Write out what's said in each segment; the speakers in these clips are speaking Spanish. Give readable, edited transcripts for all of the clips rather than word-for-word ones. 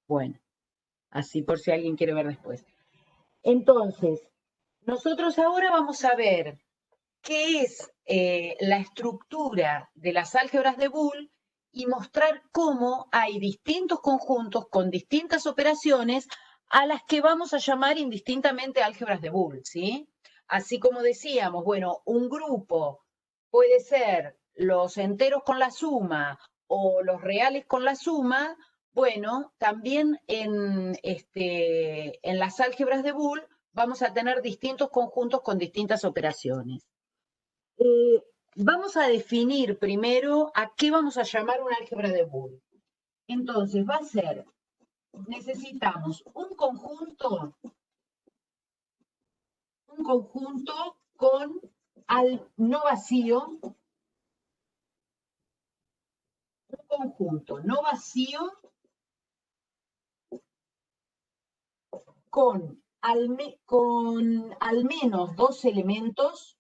Bueno, así por si alguien quiere ver después. Entonces, nosotros ahora vamos a ver qué es la estructura de las álgebras de Boole y mostrar cómo hay distintos conjuntos con distintas operaciones a las que vamos a llamar indistintamente álgebras de Boole, ¿sí? Así como decíamos, bueno, un grupo puede ser los enteros con la suma o los reales con la suma. Bueno, también en las álgebras de Boole vamos a tener distintos conjuntos con distintas operaciones. Vamos a definir primero a qué vamos a llamar una álgebra de Boole. Entonces, va a ser, necesitamos un conjunto con no vacío, un conjunto no vacío con al menos dos elementos.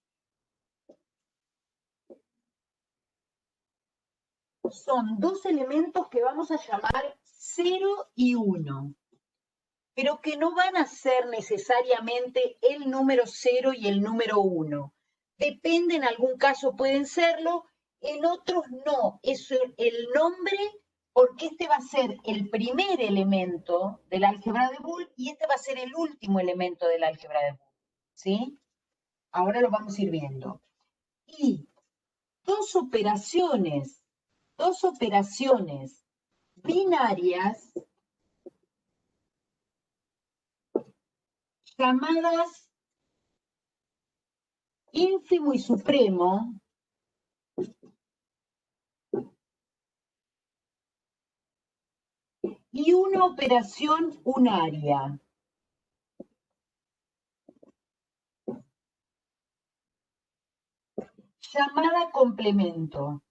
Son dos elementos que vamos a llamar 0 y 1, pero que no van a ser necesariamente el número 0 y el número 1. Depende, en algún caso pueden serlo, en otros no. Es el nombre, porque este va a ser el primer elemento del álgebra de Boole y este va a ser el último elemento del álgebra de Boole. ¿Sí? Ahora lo vamos a ir viendo. Y dos operaciones binarias llamadas ínfimo y supremo, y una operación unaria. Llamada complemento.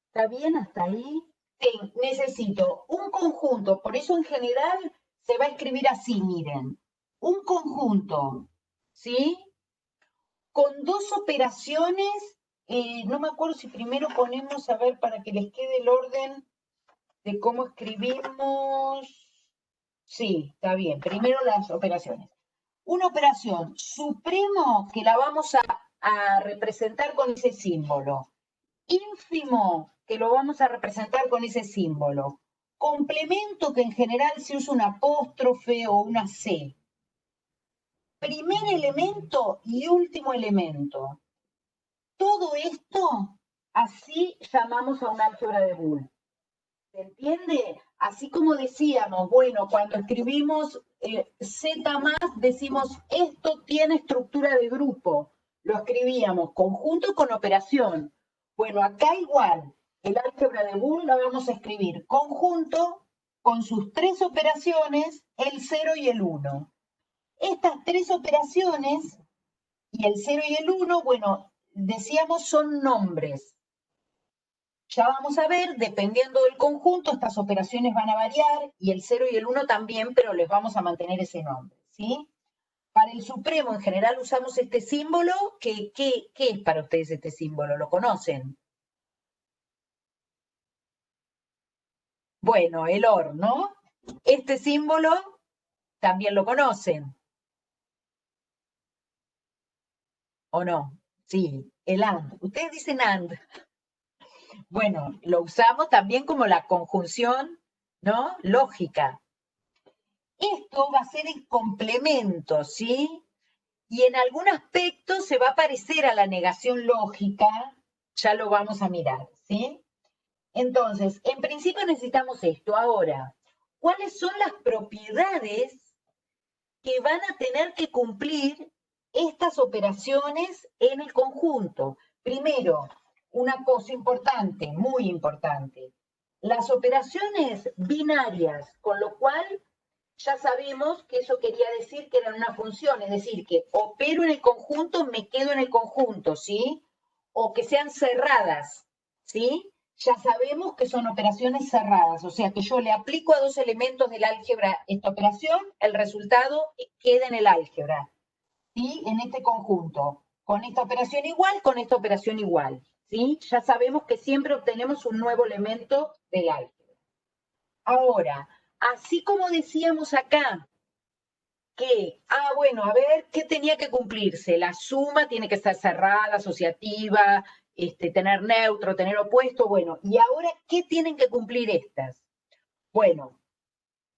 ¿Está bien hasta ahí? Necesito un conjunto, por eso en general se va a escribir así, miren. Un conjunto, ¿sí? Con dos operaciones, no me acuerdo si primero ponemos, a ver, para que les quede el orden de cómo escribimos. Sí, está bien. Primero las operaciones. Una operación supremo que la vamos a representar con ese símbolo. Ínfimo que lo vamos a representar con ese símbolo. Complemento que en general se usa un apóstrofe o una C. Primer elemento y último elemento. Todo esto, así llamamos a un álgebra de Boole. ¿Se entiende? Así como decíamos, bueno, cuando escribimos Z más, decimos esto tiene estructura de grupo. Lo escribíamos conjunto con operación. Bueno, acá igual, el álgebra de Boole la vamos a escribir conjunto con sus tres operaciones, el 0 y el 1. Estas tres operaciones y el 0 y el 1, bueno, decíamos son nombres. Ya vamos a ver, dependiendo del conjunto, estas operaciones van a variar y el 0 y el 1 también, pero les vamos a mantener ese nombre, ¿sí? Para el supremo en general usamos este símbolo. ¿Qué es para ustedes este símbolo? ¿Lo conocen? Bueno, el OR, ¿no? Este símbolo también lo conocen, ¿o no? Sí, el AND. Ustedes dicen AND. Bueno, lo usamos también como la conjunción, ¿no? Lógica. Esto va a ser el complemento, ¿sí? Y en algún aspecto se va a parecer a la negación lógica, ya lo vamos a mirar, ¿sí? Entonces, en principio necesitamos esto. Ahora, ¿cuáles son las propiedades que van a tener que cumplir estas operaciones en el conjunto? Primero, una cosa importante, muy importante, las operaciones binarias, con lo cual ya sabemos que eso quería decir que era una función, es decir, que opero en el conjunto, me quedo en el conjunto, ¿sí? O que sean cerradas, ¿sí? Ya sabemos que son operaciones cerradas, o sea que yo le aplico a dos elementos del álgebra esta operación, el resultado queda en el álgebra, ¿sí? En este conjunto, con esta operación igual, con esta operación igual, ¿sí? Ya sabemos que siempre obtenemos un nuevo elemento del álgebra. Ahora, así como decíamos acá, bueno, a ver, ¿qué tenía que cumplirse? La suma tiene que estar cerrada, asociativa, tener neutro, tener opuesto, bueno, y ahora, ¿qué tienen que cumplir estas? Bueno,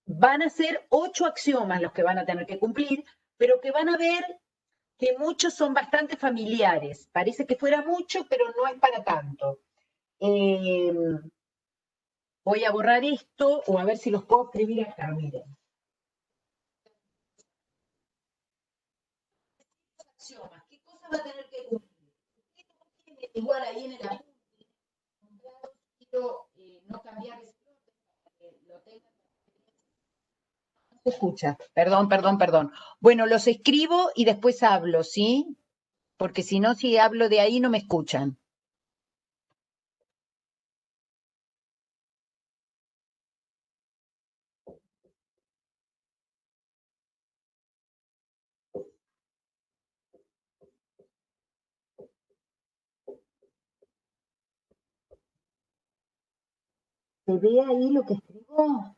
van a ser 8 axiomas los que van a tener que cumplir, pero que van a ver que muchos son bastante familiares. Parece que fuera mucho, pero no es para tanto. Eh, Voy a borrar esto o a ver si los puedo escribir acá, miren. Axiomas, ¿qué cosa va a tener que cumplir? Igual ahí en el apunte, quiero no cambiar ese orden para que lo tengan. No se escucha, perdón. Bueno, los escribo y después hablo, ¿sí? Porque si no, si hablo de ahí no me escuchan. ¿Se ve ahí lo que escribo?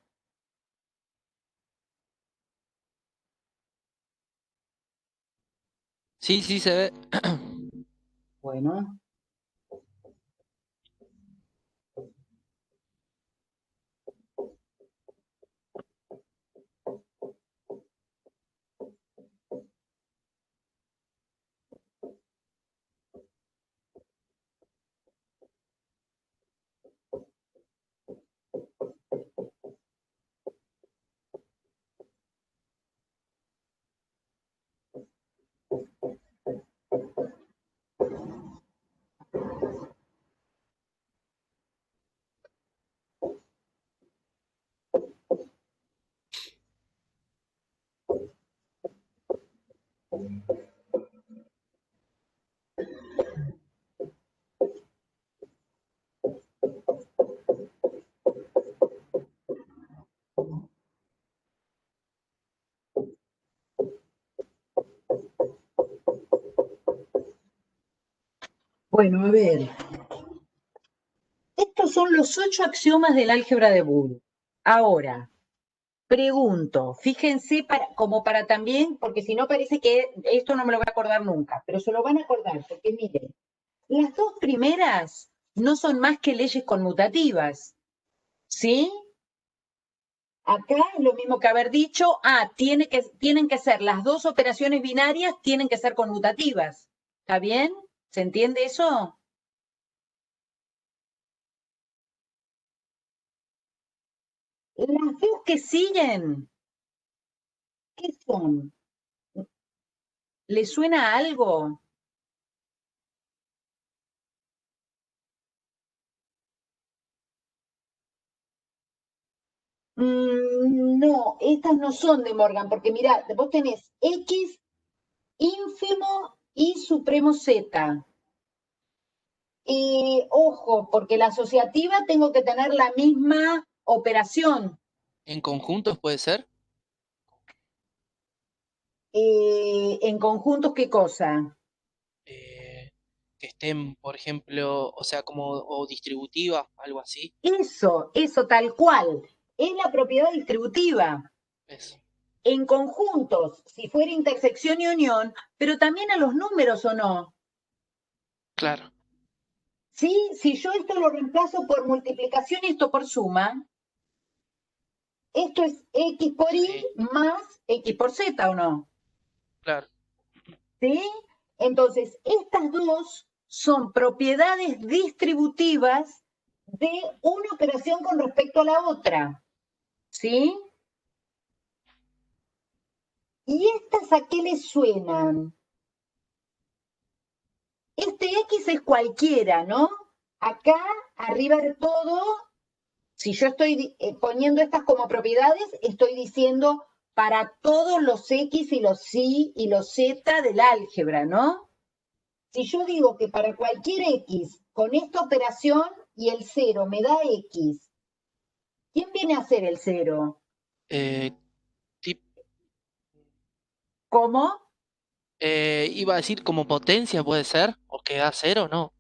Sí, sí se ve. Bueno, bueno, a ver. Estos son los 8 axiomas del álgebra de Boole. Ahora, pregunto, fíjense como para también, porque si no parece que esto no me lo voy a acordar nunca, pero se lo van a acordar, porque miren, las dos primeras no son más que leyes conmutativas, ¿sí? Acá es lo mismo que haber dicho, tienen que ser las dos operaciones binarias, tienen que ser conmutativas. ¿Está bien? ¿Se entiende eso? Las dos que siguen, ¿qué son? ¿Le suena a algo? No, estas no son de Morgan, porque mirá, vos tenés X, ínfimo y supremo Z. Y ojo, porque la asociativa tengo que tener la misma operación. ¿En conjuntos puede ser? En conjuntos, ¿qué cosa? Que estén, por ejemplo, o sea, como o distributiva, algo así. Eso tal cual. Es la propiedad distributiva. Eso, En conjuntos, si fuera intersección y unión, pero también a los números o no. claro. ¿Sí? Si yo esto lo reemplazo por multiplicación y esto por suma, esto es X por Y Sí, más X por Z, ¿o no? claro. ¿Sí? Entonces, estas dos son propiedades distributivas de una operación con respecto a la otra. ¿Sí? ¿Y estas a qué les suenan? Este X es cualquiera, ¿no? Acá, arriba de todo, si yo estoy poniendo estas como propiedades, estoy diciendo para todos los X y los Y y los Z del álgebra, ¿no? Si yo digo que para cualquier X con esta operación y el cero me da X, ¿quién viene a ser el cero? Eh, tip- ¿Cómo? iba a decir como potencia puede ser, o que da cero, ¿no?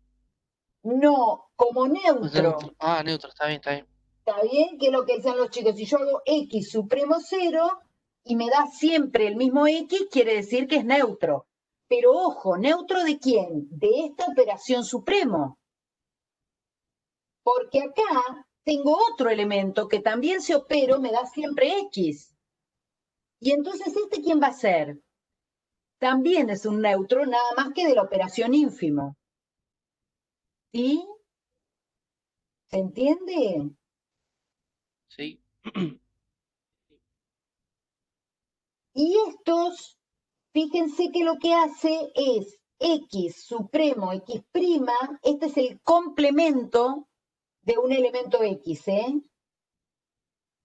No, como neutro. Neutro. Ah, neutro, está bien, está bien. ¿Está bien? Que es lo que decían los chicos. Si yo hago X supremo 0 y me da siempre el mismo X, quiere decir que es neutro. Pero ojo, ¿neutro de quién? De esta operación supremo. Porque acá tengo otro elemento que también se opero, me da siempre X. Y entonces, ¿este quién va a ser? También es un neutro, nada más que de la operación ínfimo. ¿Sí? ¿Se entiende? Sí. Y estos, fíjense que lo que hace es X supremo X', este es el complemento de un elemento X, ¿eh?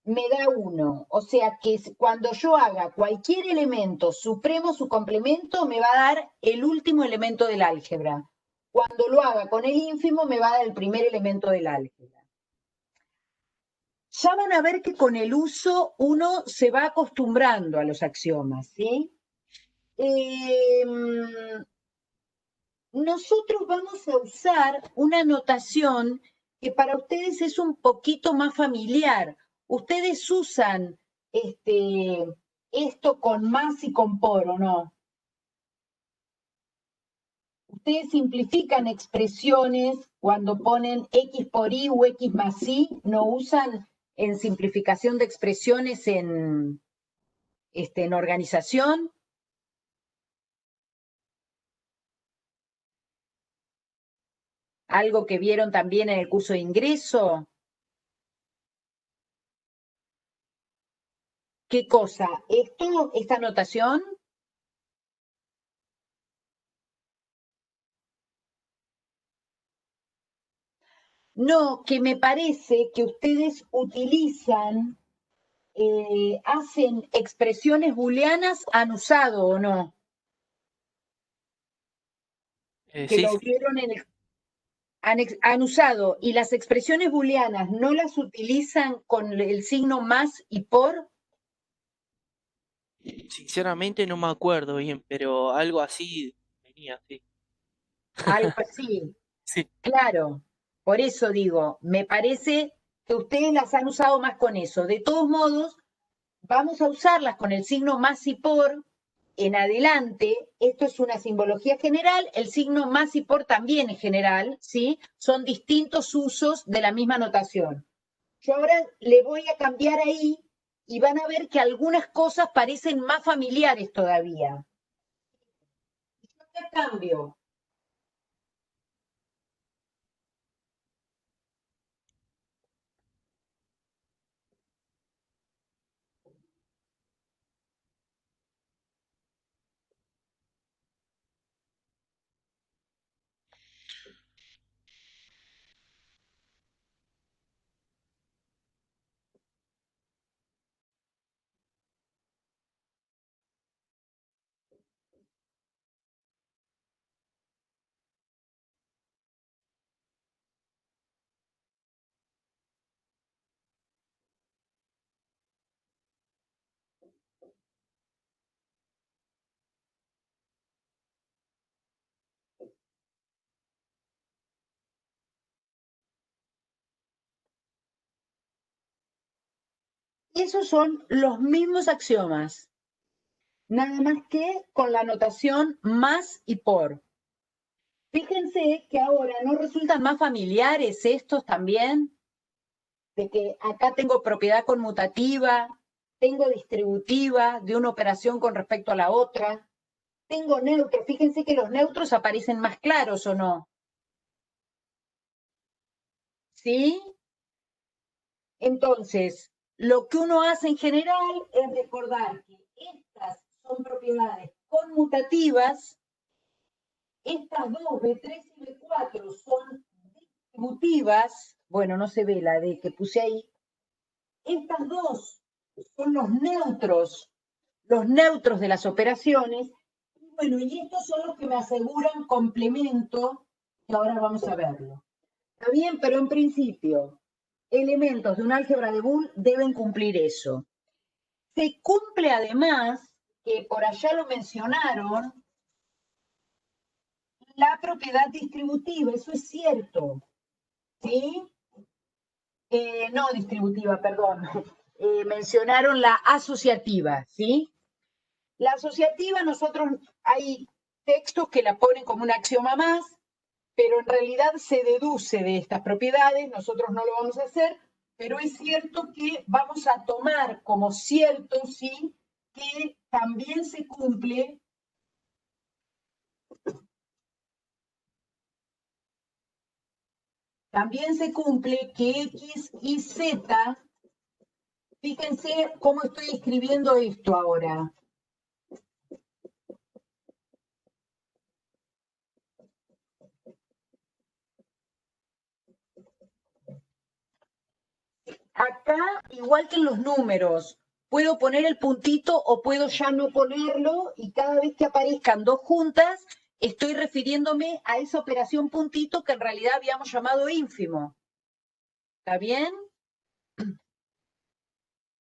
Me da 1. O sea que cuando yo haga cualquier elemento supremo, su complemento, me va a dar el último elemento del álgebra. Cuando lo haga con el ínfimo, me va a dar el primer elemento del álgebra. Ya van a ver que con el uso uno se va acostumbrando a los axiomas, ¿sí? Nosotros vamos a usar una notación que para ustedes es un poquito más familiar. Ustedes usan esto con más y con por, ¿o no? Ustedes simplifican expresiones cuando ponen x por y o x más y, no usan en simplificación de expresiones en organización. Algo que vieron también en el curso de ingreso. ¿Qué cosa? ¿Esta notación? No, que me parece que ustedes utilizan, hacen expresiones booleanas, han usado o no, que Sí, lo sí. vieron en el... Han usado, y las expresiones booleanas no las utilizan con el signo más y por, Sinceramente no me acuerdo bien, pero algo así venía, sí. algo así. Sí. Claro, por eso digo, me parece que ustedes las han usado más con eso. De todos modos, vamos a usarlas con el signo más y por en adelante. Esto es una simbología general, el signo más y por también es general, ¿sí? Son distintos usos de la misma notación. Yo ahora le voy a cambiar ahí y van a ver que algunas cosas parecen más familiares todavía. ¿Qué cambio? Esos son los mismos axiomas, nada más que con la notación más y por. Fíjense que ahora no resultan más familiares estos también, de que acá tengo propiedad conmutativa, tengo distributiva de una operación con respecto a la otra, tengo neutro. Fíjense que los neutros aparecen más claros o no. ¿Sí? Entonces, lo que uno hace en general es recordar que estas son propiedades conmutativas. Estas dos, B3 y B4, son distributivas. Bueno, no se ve la D que puse ahí. Estas dos son los neutros de las operaciones. Y bueno, y estos son los que me aseguran complemento, que ahora vamos a verlo. Está bien, pero en principio, elementos de un álgebra de Boole deben cumplir eso. Se cumple además, que por allá lo mencionaron, la propiedad distributiva, eso es cierto, ¿sí? No distributiva, perdón. Mencionaron la asociativa, ¿sí? La asociativa, nosotros hay textos que la ponen como un axioma más, pero en realidad se deduce de estas propiedades, nosotros no lo vamos a hacer, pero es cierto que vamos a tomar como cierto, ¿sí? Que también se cumple que X y Z, fíjense cómo estoy escribiendo esto ahora. Acá, igual que en los números, puedo poner el puntito o puedo ya no ponerlo y cada vez que aparezcan dos juntas, estoy refiriéndome a esa operación puntito que en realidad habíamos llamado ínfimo. ¿Está bien?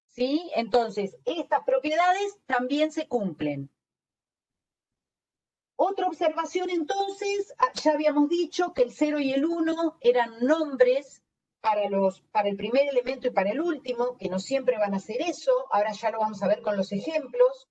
¿Sí? Entonces, estas propiedades también se cumplen. Otra observación entonces, ya habíamos dicho que el 0 y el 1 eran nombres para el primer elemento y para el último, que no siempre van a ser eso, ahora ya lo vamos a ver con los ejemplos.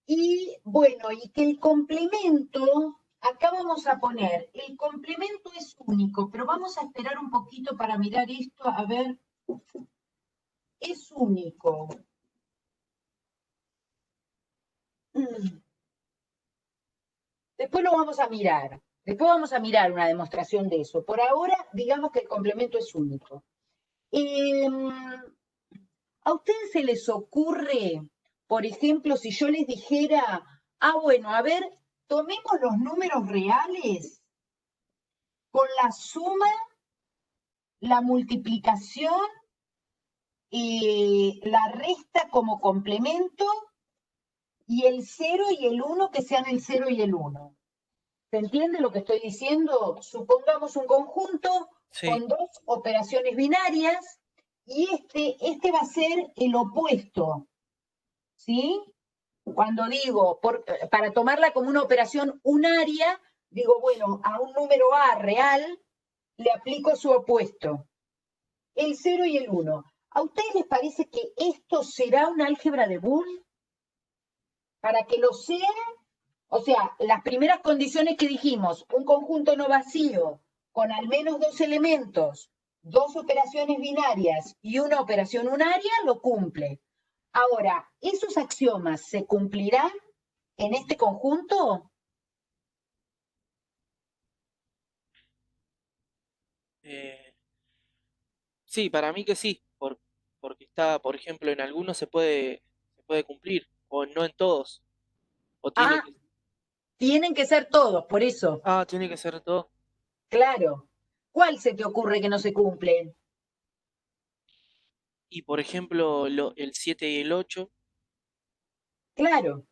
Y bueno, y que el complemento, acá vamos a poner, el complemento es único, pero vamos a esperar un poquito para mirar esto, a ver, es único. Después lo vamos a mirar. Después vamos a mirar una demostración de eso. Por ahora, digamos que el complemento es único. ¿A ustedes se les ocurre, por ejemplo, si yo les dijera, bueno, a ver, tomemos los números reales con la suma, la multiplicación y la resta como complemento y el 0 y el 1 que sean el 0 y el 1? ¿Se entiende lo que estoy diciendo? Supongamos un conjunto Sí, con dos operaciones binarias y este va a ser el opuesto, ¿sí? Cuando digo, para tomarla como una operación unaria, digo, bueno, a un número A real le aplico su opuesto, el 0 y el 1. ¿A ustedes les parece que esto será un álgebra de Boole? Para que lo sea, o sea, las primeras condiciones que dijimos, un conjunto no vacío con al menos dos elementos, dos operaciones binarias y una operación unaria, lo cumple. Ahora, ¿esos axiomas se cumplirán en este conjunto? eh, sí, para mí que sí, porque está, por ejemplo, en algunos se puede cumplir, o no en todos, o tiene Ah, que, tienen que ser todos, por eso. tiene que ser todo. Claro. ¿Cuál se te ocurre que no se cumple? Y por ejemplo, el 7 y el 8 Claro.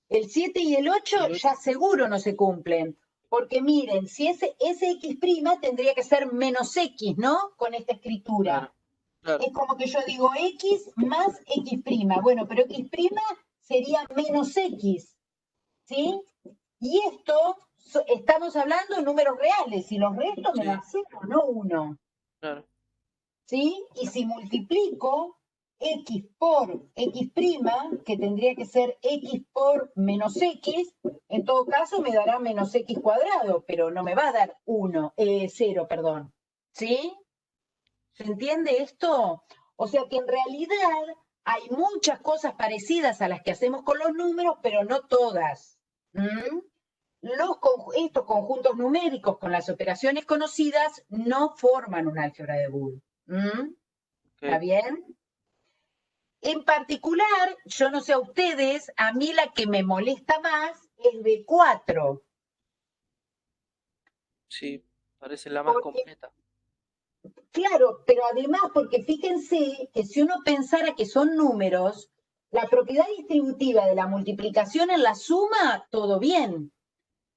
El 7 y el y 8 el 8 ya seguro no se cumplen, porque miren, si ese x' tendría que ser menos x, ¿no? Con esta escritura. claro, claro, Es como que yo digo x más x'. Bueno, pero x' sería menos x, ¿sí? Y esto, estamos hablando de números reales, y los restos me sí, da 0, no 1. claro, ¿Sí? Y si multiplico x por x', que tendría que ser x por menos x, en todo caso me dará menos x cuadrado, pero no me va a dar 0, perdón. ¿Sí? ¿Se entiende esto? O sea que en realidad hay muchas cosas parecidas a las que hacemos con los números, pero no todas. ¿Mm? Estos conjuntos numéricos con las operaciones conocidas no forman un álgebra de Boole. ¿Mm? ¿Está ok, bien? En particular, yo no sé a ustedes, a mí la que me molesta más es de 4, sí, parece la más porque, completa. claro, pero además, porque fíjense que si uno pensara que son números, la propiedad distributiva de la multiplicación en la suma, todo bien,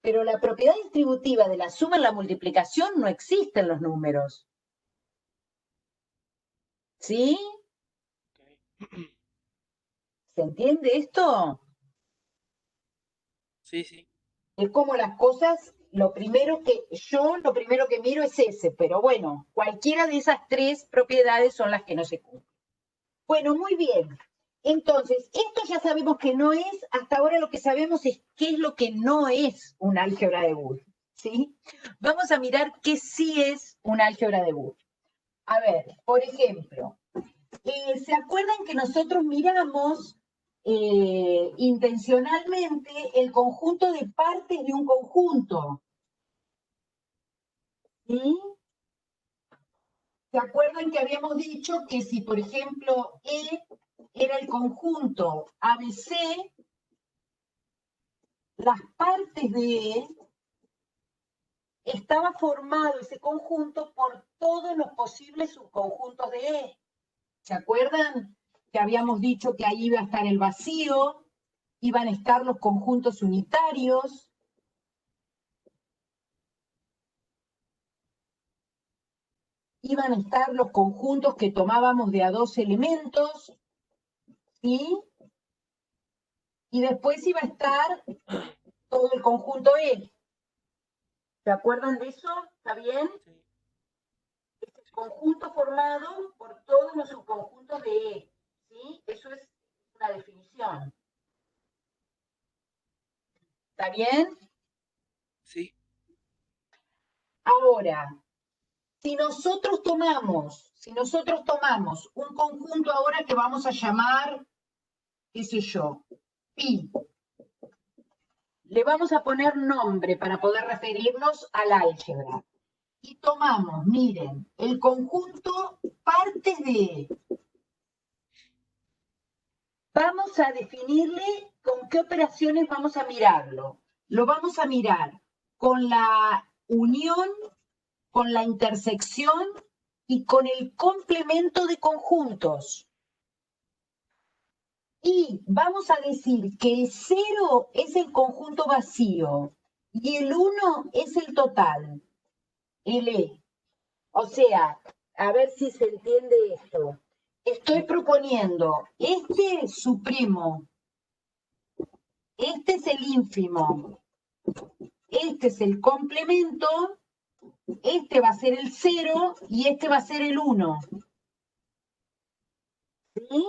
pero la propiedad distributiva de la suma en la multiplicación no existe en los números. ¿Sí? Ok. ¿Se entiende esto? Sí, sí. Es como las cosas, lo primero que miro es ese, pero bueno, cualquiera de esas tres propiedades son las que no se cumplen. Bueno, muy bien. Entonces, esto ya sabemos que no es, hasta ahora lo que sabemos es qué es lo que no es un álgebra de Boole, ¿sí? Vamos a mirar qué sí es un álgebra de Boole. A ver, por ejemplo, ¿se acuerdan que nosotros miramos intencionalmente el conjunto de partes de un conjunto? ¿Sí? ¿Se acuerdan que habíamos dicho que si, por ejemplo, E era el conjunto ABC, las partes de E estaba formado ese conjunto por todos los posibles subconjuntos de E? ¿Se acuerdan que habíamos dicho que ahí iba a estar el vacío, iban a estar los conjuntos unitarios, iban a estar los conjuntos que tomábamos de a dos elementos, ¿sí? Y después iba a estar todo el conjunto E. ¿Se acuerdan de eso? ¿Está bien? Sí. Es el conjunto formado por todos los subconjuntos de E, ¿sí? Eso es una definición. ¿Está bien? Sí. Ahora, si nosotros tomamos un conjunto ahora que vamos a llamar, qué sé yo, pi, le vamos a poner nombre para poder referirnos al álgebra. Y tomamos, miren, el conjunto partes de. Vamos a definirle con qué operaciones vamos a mirarlo. Lo vamos a mirar con la unión, con la intersección y con el complemento de conjuntos. Y vamos a decir que el 0 es el conjunto vacío y el 1 es el total, el E. O sea, a ver si se entiende esto. Estoy proponiendo este supremo, este es el ínfimo, este es el complemento, este va a ser el 0 y este va a ser el 1. ¿Sí?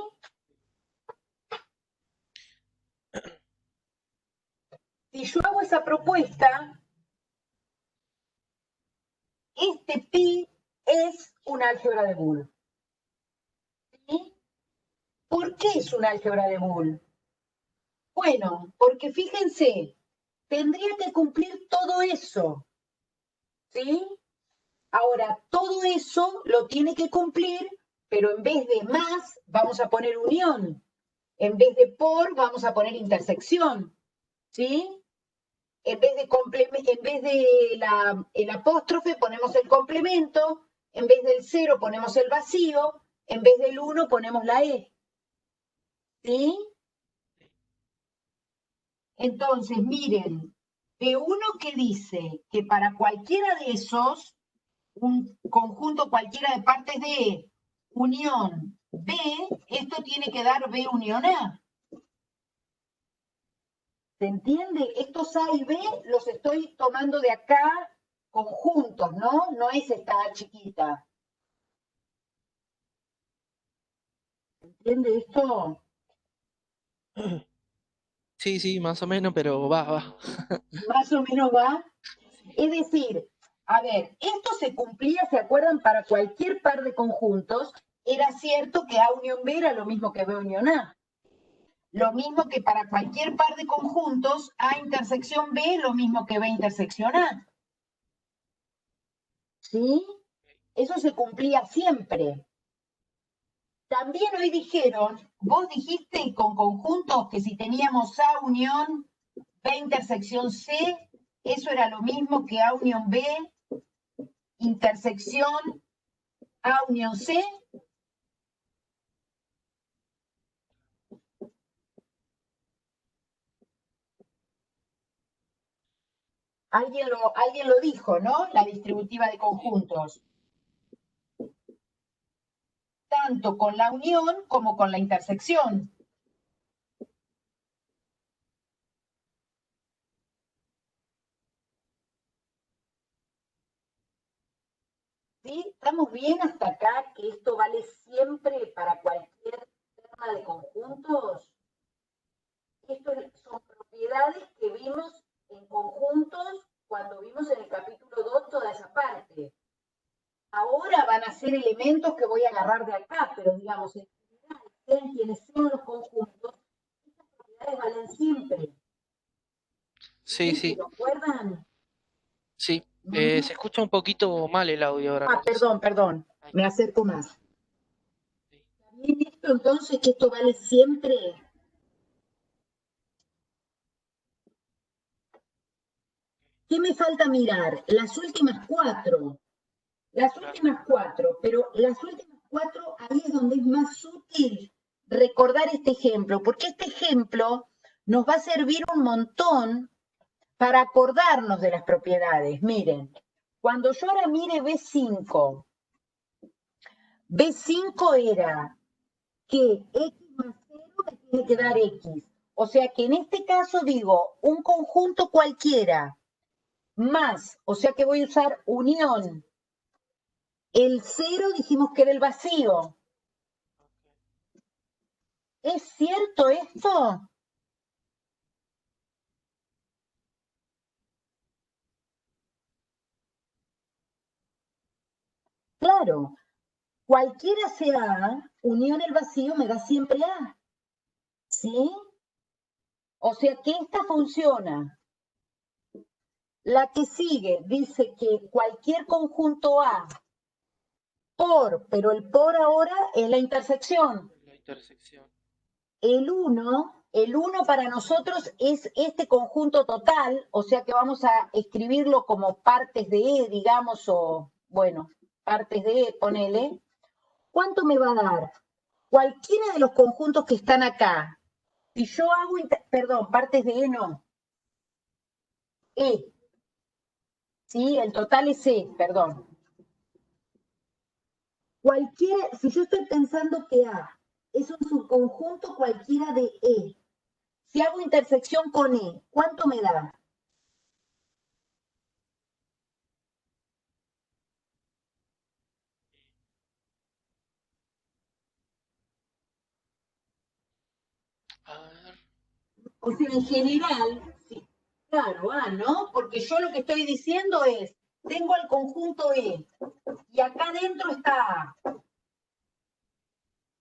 Si yo hago esa propuesta, este pi es un álgebra de Boole. ¿Sí? ¿Por qué es un álgebra de Boole? Bueno, porque fíjense, tendría que cumplir todo eso. ¿Sí? Ahora, todo eso lo tiene que cumplir, pero en vez de más, vamos a poner unión. En vez de por, vamos a poner intersección. ¿Sí? En vez de el apóstrofe, ponemos el complemento. En vez del cero, ponemos el vacío. En vez del uno, ponemos la E. ¿Sí? Entonces, miren, de uno que dice que para cualquiera de esos, un conjunto cualquiera de partes de E, unión B, esto tiene que dar B unión A. ¿Se entiende? Estos A y B los estoy tomando de acá conjuntos, ¿no? No es esta A chiquita. ¿Se entiende esto? Sí, sí, más o menos, pero va. Más o menos va. Es decir, a ver, esto se cumplía, ¿se acuerdan? Para cualquier par de conjuntos, era cierto que A unión B era lo mismo que B unión A. Lo mismo que para cualquier par de conjuntos, A intersección B, lo mismo que B intersección A. ¿Sí? Eso se cumplía siempre. También hoy dijeron, vos dijiste con conjuntos que si teníamos A unión B intersección C, eso era lo mismo que A unión B intersección A unión C. Alguien lo dijo, ¿no? La distributiva de Sí. conjuntos. Tanto con la unión como con la intersección. ¿Sí? ¿Estamos bien hasta acá? Que esto vale siempre para cualquier tema de conjuntos. Esto son propiedades que vimos en conjuntos cuando vimos en el capítulo 2 toda esa parte. Ahora van a ser elementos que voy a agarrar de acá, pero digamos, en general, sean quienes sean los conjuntos, estas propiedades valen siempre. Sí, ¿Sí? ¿Se sí, lo acuerdan? sí. ¿Mm? Se escucha un poquito mal el audio ahora, no Ah, sé si. perdón, Ahí me está. acerco más. Sí. ¿Está bien esto entonces, que esto vale siempre? ¿Qué me falta mirar? Las últimas cuatro. Las Claro. últimas cuatro, pero las últimas cuatro, ahí es donde es más útil recordar este ejemplo, porque este ejemplo nos va a servir un montón para acordarnos de las propiedades. Miren, cuando yo ahora mire B5, B5 era que X más 0 me tiene que dar X. O sea que en este caso digo un conjunto cualquiera más, o sea que voy a usar unión. El 0 dijimos que era el vacío. ¿Es cierto esto? Claro, cualquiera sea A, unión el vacío me da siempre A. ¿Sí? O sea que esta funciona. La que sigue dice que cualquier conjunto A pero el por ahora es la intersección. La intersección. El 1 para nosotros es este conjunto total, o sea que vamos a escribirlo como partes de E, digamos, o bueno, partes de E, ponele. ¿Cuánto me va a dar? Cualquiera de los conjuntos que están acá. Si yo hago, perdón, partes de E no, E, ¿sí? El total es E, perdón. Cualquiera, si yo estoy pensando que A es un subconjunto cualquiera de E, si hago intersección con E, ¿cuánto me da? A ver. O sea, en general, sí, claro, A, ¿no? Porque yo lo que estoy diciendo es, tengo el conjunto E y acá adentro está A.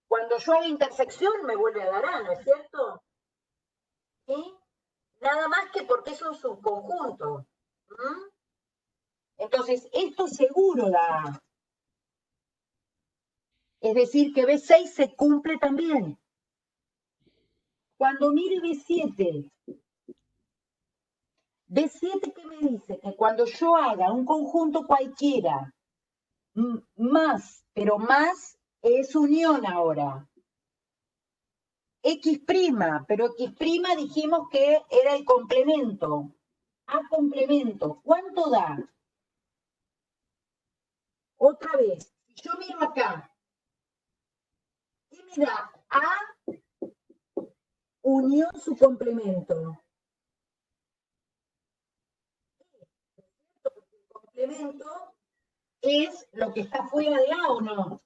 Cuando yo hago intersección me vuelve a dar A, ¿no es cierto? ¿Sí? Nada más que porque es un subconjunto. ¿Mm? Entonces, esto seguro da A. Es decir, que B6 se cumple también. Cuando mire B7, B7 ¿qué me dice? Que cuando yo haga un conjunto cualquiera más, pero más es unión ahora. X', pero X' dijimos que era el complemento. A complemento, ¿cuánto da? Otra vez, si yo miro acá, ¿qué me da? A unión su complemento. El complemento es lo que está fuera de A o no.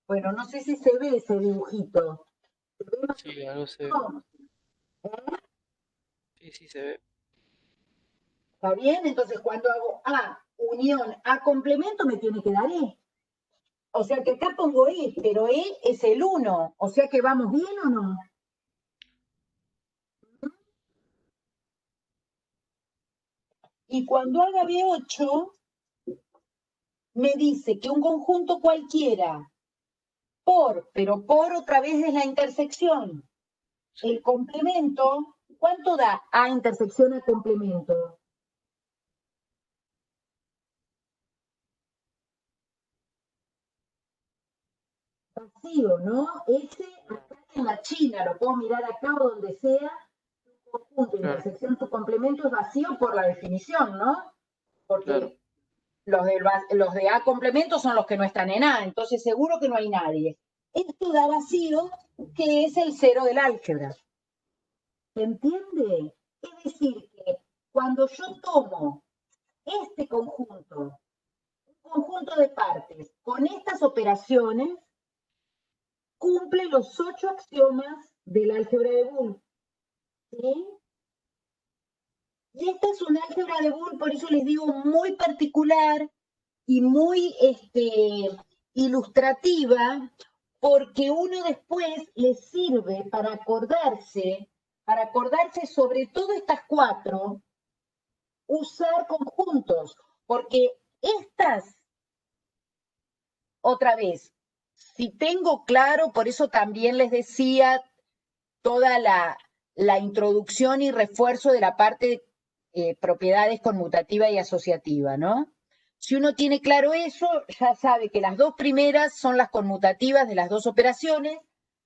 Bueno, no sé si se ve ese dibujito. ¿Se ve más Sí, algo se ve. o menos? ¿Eh? Sí, sí, se ve. ¿Está bien? Entonces, cuando hago A unión A complemento, me tiene que dar E. O sea que acá pongo E, pero E es el 1. O sea que vamos bien o no. Y cuando haga B8, me dice que un conjunto cualquiera pero por otra vez es la intersección. El Sí. complemento, ¿cuánto da A intersección a complemento? Vacío, ¿no? Ese Claro, acá en la China, lo puedo mirar acá o donde sea, un conjunto, claro, intersección, su complemento es vacío por la definición, ¿no? claro. Porque los de A complemento son los que no están en A, entonces seguro que no hay nadie. Esto da vacío, que es el cero del álgebra. ¿Se entiende? Es decir, que cuando yo tomo este conjunto conjunto de partes con estas operaciones cumple los 8 axiomas del álgebra de Boole. ¿Sí? Y esta es un álgebra de Boole, por eso les digo, muy particular y muy ilustrativa, porque uno después les sirve para acordarse sobre todo estas 4, usar conjuntos, porque estas, otra vez, si tengo claro, por eso también les decía toda la introducción y refuerzo de la parte propiedades conmutativa y asociativa, ¿no? Si uno tiene claro eso, ya sabe que las 2 primeras son las conmutativas de las 2 operaciones,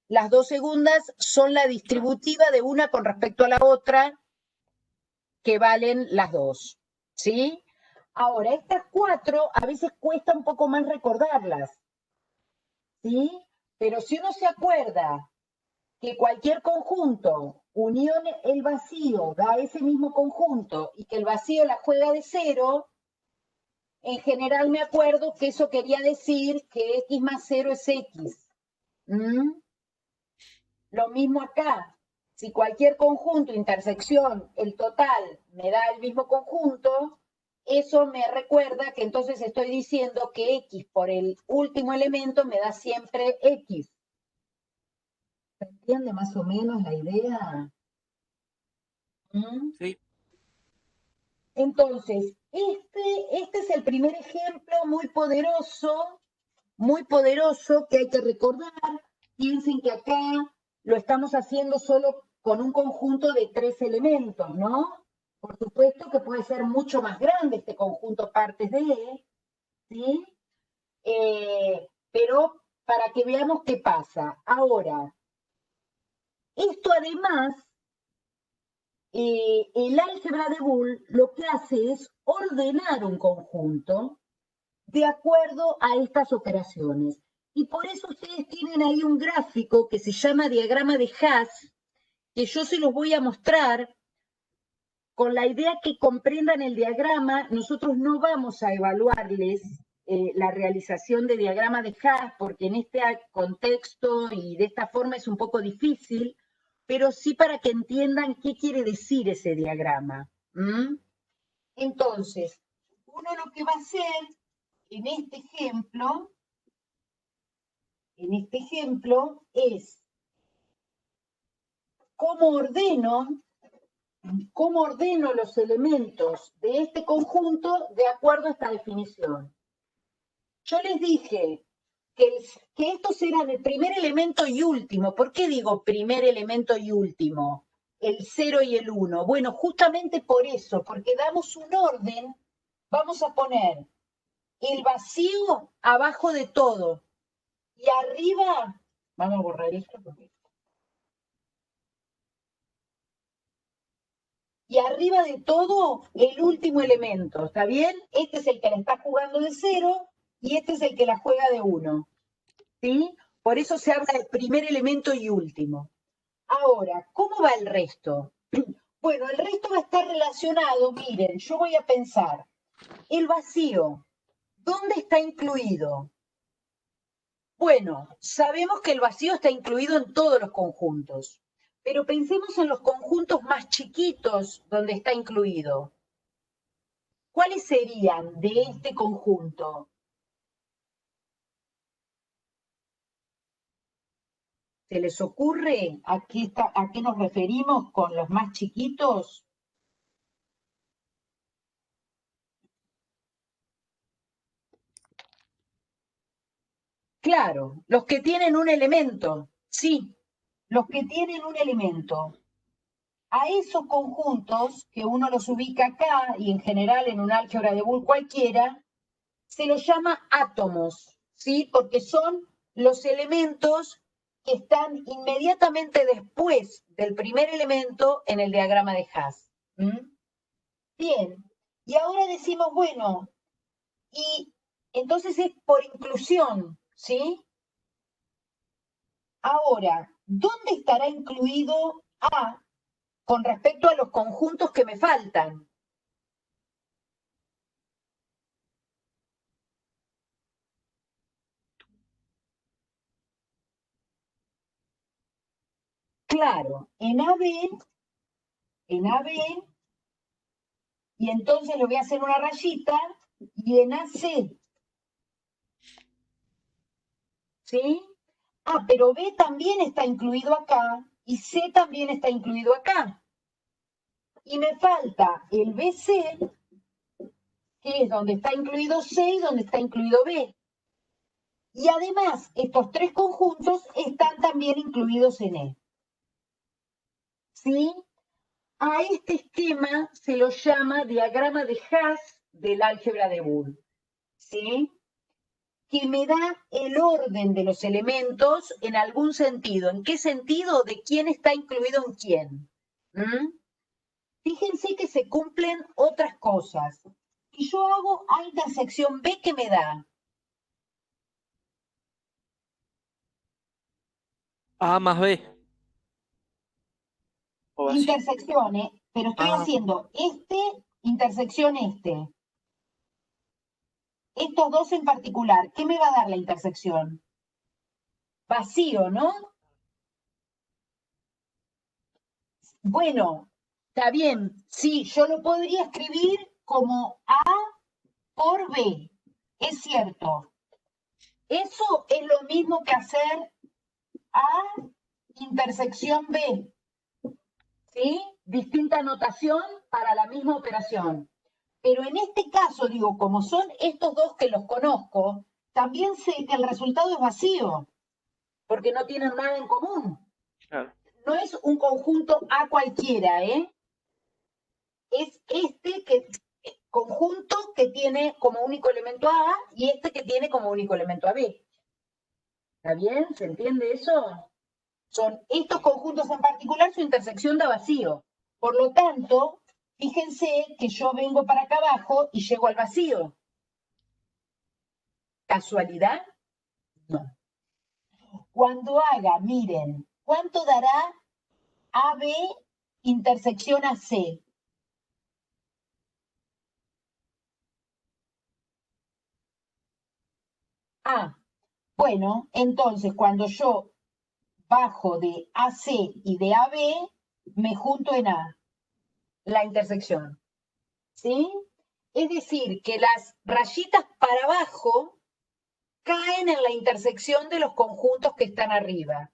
las 2 segundas son la distributiva de una con respecto a la otra, que valen las 2, ¿sí? Ahora, estas 4 a veces cuesta un poco más recordarlas, ¿sí? Pero si uno se acuerda que cualquier conjunto, unión el vacío, da ese mismo conjunto y que el vacío la juega de 0, en general me acuerdo que eso quería decir que x más 0 es x. ¿Mm? Lo mismo acá. Si cualquier conjunto, intersección, el total me da el mismo conjunto, eso me recuerda que entonces estoy diciendo que x por el último elemento me da siempre x. ¿Se entiende más o menos la idea? ¿Mm? Sí. Entonces, este es el primer ejemplo muy poderoso que hay que recordar. Piensen que acá lo estamos haciendo solo con un conjunto de 3 elementos, ¿no? Por supuesto que puede ser mucho más grande este conjunto partes de, ¿sí? Pero para que veamos qué pasa. Ahora, esto además, el álgebra de Boole lo que hace es ordenar un conjunto de acuerdo a estas operaciones. Y por eso ustedes tienen ahí un gráfico que se llama diagrama de Haas, que yo se los voy a mostrar con la idea que comprendan el diagrama. Nosotros no vamos a evaluarles la realización de diagrama de Haas, porque en este contexto y de esta forma es un poco difícil, pero sí para que entiendan qué quiere decir ese diagrama. ¿Mm? Entonces, uno lo que va a hacer en este ejemplo es cómo ordeno los elementos de este conjunto de acuerdo a esta definición. Yo les dije que estos eran el primer elemento y último. ¿Por qué digo primer elemento y último? El 0 y el 1. Bueno, justamente por eso, porque damos un orden, vamos a poner el vacío abajo de todo. Y arriba, vamos a borrar esto porque... Y arriba de todo, el último elemento, ¿está bien? Este es el que la está jugando de 0 y este es el que la juega de 1, ¿sí? Por eso se habla de primer elemento y último. Ahora, ¿cómo va el resto? Bueno, el resto va a estar relacionado, miren, yo voy a pensar, el vacío, ¿dónde está incluido? Bueno, sabemos que el vacío está incluido en todos los conjuntos, pero pensemos en los conjuntos más chiquitos donde está incluido. ¿Cuáles serían de este conjunto? ¿Se les ocurre a qué nos referimos con los más chiquitos? Claro, los que tienen un elemento, sí, los que tienen un elemento. A esos conjuntos, que uno los ubica acá y en general en un álgebra de Boole cualquiera, se los llama átomos, ¿sí? Porque son los elementos que están inmediatamente después del primer elemento en el diagrama de Haas. ¿Mm? Bien, y ahora decimos, bueno, y entonces es por inclusión, ¿sí? Ahora, ¿dónde estará incluido A con respecto a los conjuntos que me faltan? Claro, en AB, y entonces le voy a hacer una rayita, y en AC, ¿sí? Ah, pero B también está incluido acá, y C también está incluido acá. Y me falta el BC, que es donde está incluido C y donde está incluido B. Y además, estos tres conjuntos están también incluidos en E. ¿Sí? A este esquema se lo llama diagrama de Hash del álgebra de Boole. ¿Sí? Que me da el orden de los elementos en algún sentido. ¿En qué sentido? De quién está incluido en quién. ¿Mm? Fíjense que se cumplen otras cosas. Y yo hago A intersección B, ¿qué me da? A más B, o vacío. Intersecciones, pero estoy Ah, haciendo intersección este. Estos dos en particular, ¿qué me va a dar la intersección? Vacío, ¿no? Bueno, está bien. Sí, yo lo podría escribir como A por B. Es cierto. Eso es lo mismo que hacer A intersección B. ¿Sí? Distinta notación para la misma operación. Pero en este caso, digo, como son estos dos que los conozco, también sé que el resultado es vacío, porque no tienen nada en común. claro. No es un conjunto A cualquiera, ¿eh? Es conjunto que tiene como único elemento A y este que tiene como único elemento a B. ¿Está bien? ¿Se entiende eso? Son estos conjuntos en particular, su intersección da vacío. Por lo tanto, fíjense que yo vengo para acá abajo y llego al vacío. ¿Casualidad? No. Cuando haga, miren, ¿cuánto dará AB intersección AC? Ah, bueno, entonces cuando yo bajo de AC y de AB, me junto en A, la intersección. ¿Sí? Es decir, que las rayitas para abajo caen en la intersección de los conjuntos que están arriba.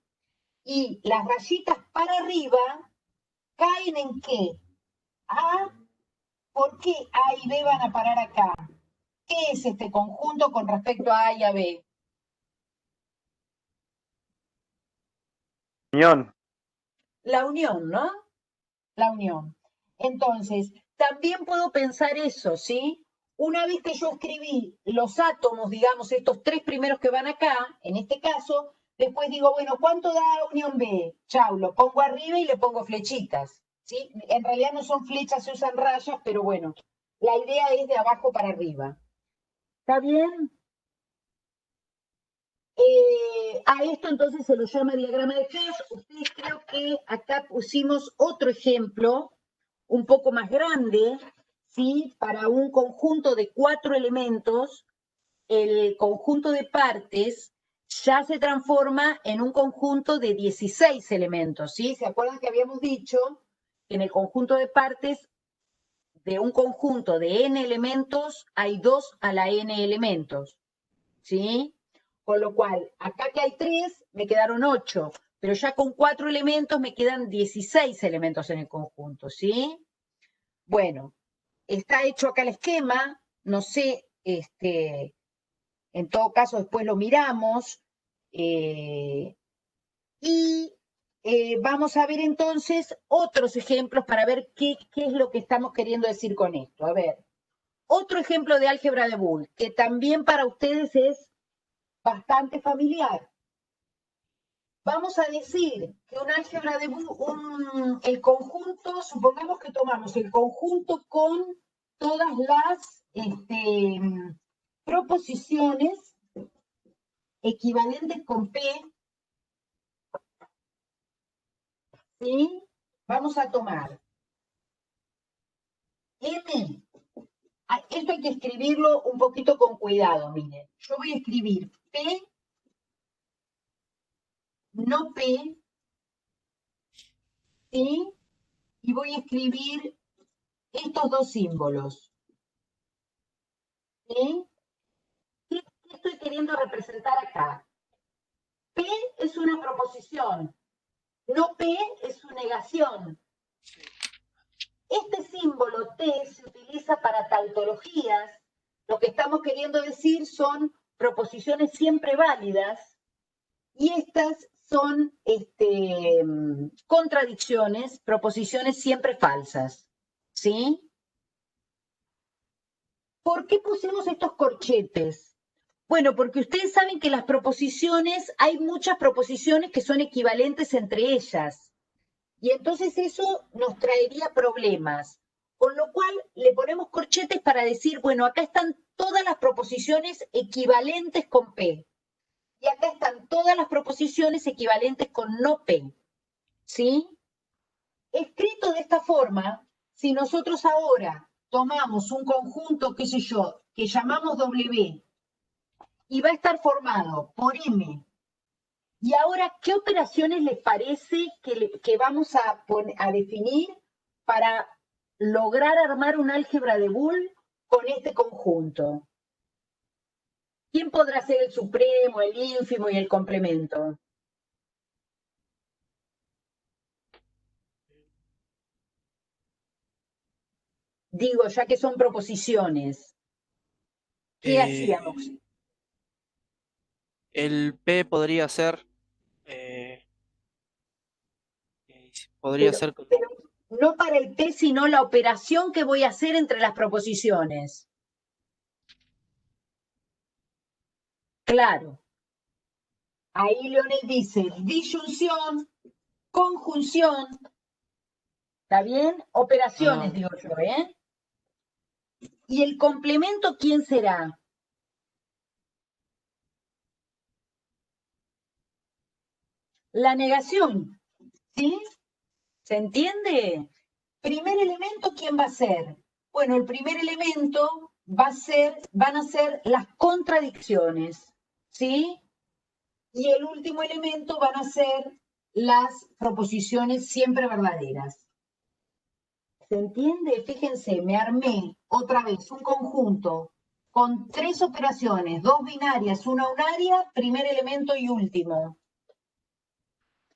Y las rayitas para arriba caen en qué? A, ¿por qué A y B van a parar acá? ¿Qué es este conjunto con respecto a A y a B? Unión. La unión, ¿no? La unión. Entonces, también puedo pensar eso, ¿sí? Una vez que yo escribí los átomos, digamos, estos tres primeros que van acá, en este caso, después digo, bueno, ¿cuánto da unión B? Chau, lo pongo arriba y le pongo flechitas, ¿sí? En realidad no son flechas, se usan rayas, pero bueno, la idea es de abajo para arriba. ¿Está bien? A esto entonces se lo llama diagrama de Hash. Ustedes creo que acá pusimos otro ejemplo un poco más grande, ¿sí? Para un conjunto de 4 elementos, el conjunto de partes ya se transforma en un conjunto de 16 elementos, ¿sí? ¿Se acuerdan que habíamos dicho que en el conjunto de partes de un conjunto de n elementos hay 2 a la n elementos, ¿sí? Con lo cual, acá que hay 3, me quedaron 8, pero ya con 4 elementos me quedan 16 elementos en el conjunto, ¿sí? Bueno, está hecho acá el esquema, no sé, en todo caso después lo miramos, y vamos a ver entonces otros ejemplos para ver qué es lo que estamos queriendo decir con esto. A ver, otro ejemplo de álgebra de Boole, que también para ustedes es bastante familiar. Vamos a decir que un álgebra de Boole, el conjunto, supongamos que tomamos el conjunto con todas las proposiciones equivalentes con P, ¿sí? Vamos a tomar M. Esto hay que escribirlo un poquito con cuidado, miren. Yo voy a escribir P, no P, ¿sí? Y voy a escribir estos dos símbolos, ¿sí? ¿Qué estoy queriendo representar acá? P es una proposición, no P es su negación. Este símbolo T se utiliza para tautologías. Lo que estamos queriendo decir son proposiciones siempre válidas y estas son contradicciones, proposiciones siempre falsas. ¿Sí? ¿Por qué pusimos estos corchetes? Bueno, porque ustedes saben que las proposiciones, hay muchas proposiciones que son equivalentes entre ellas. Y entonces eso nos traería problemas. Con lo cual le ponemos corchetes para decir, bueno, acá están todas las proposiciones equivalentes con P. Y acá están todas las proposiciones equivalentes con no P. ¿Sí? Escrito de esta forma, si nosotros ahora tomamos un conjunto, qué sé yo, que llamamos W, y va a estar formado por M, y ahora, ¿qué operaciones les parece que vamos a definir para lograr armar un álgebra de Boole con este conjunto? ¿Quién podrá ser el supremo, el ínfimo y el complemento? Digo, ya que son proposiciones, ¿qué hacíamos? El P podría ser, eh, podría Pero, ser como, pero no para el P, sino la operación que voy a hacer entre las proposiciones. Claro, ahí Leonel dice disyunción, conjunción, ¿está bien? Operaciones, ah, digo yo, ¿eh? ¿Y el complemento quién será? La negación, ¿sí? ¿Se entiende? Primer elemento, ¿quién va a ser? Bueno, el primer elemento van a ser las contradicciones, ¿sí? Y el último elemento van a ser las proposiciones siempre verdaderas. ¿Se entiende? Fíjense, me armé otra vez un conjunto con tres operaciones, dos binarias, una unaria, primer elemento y último.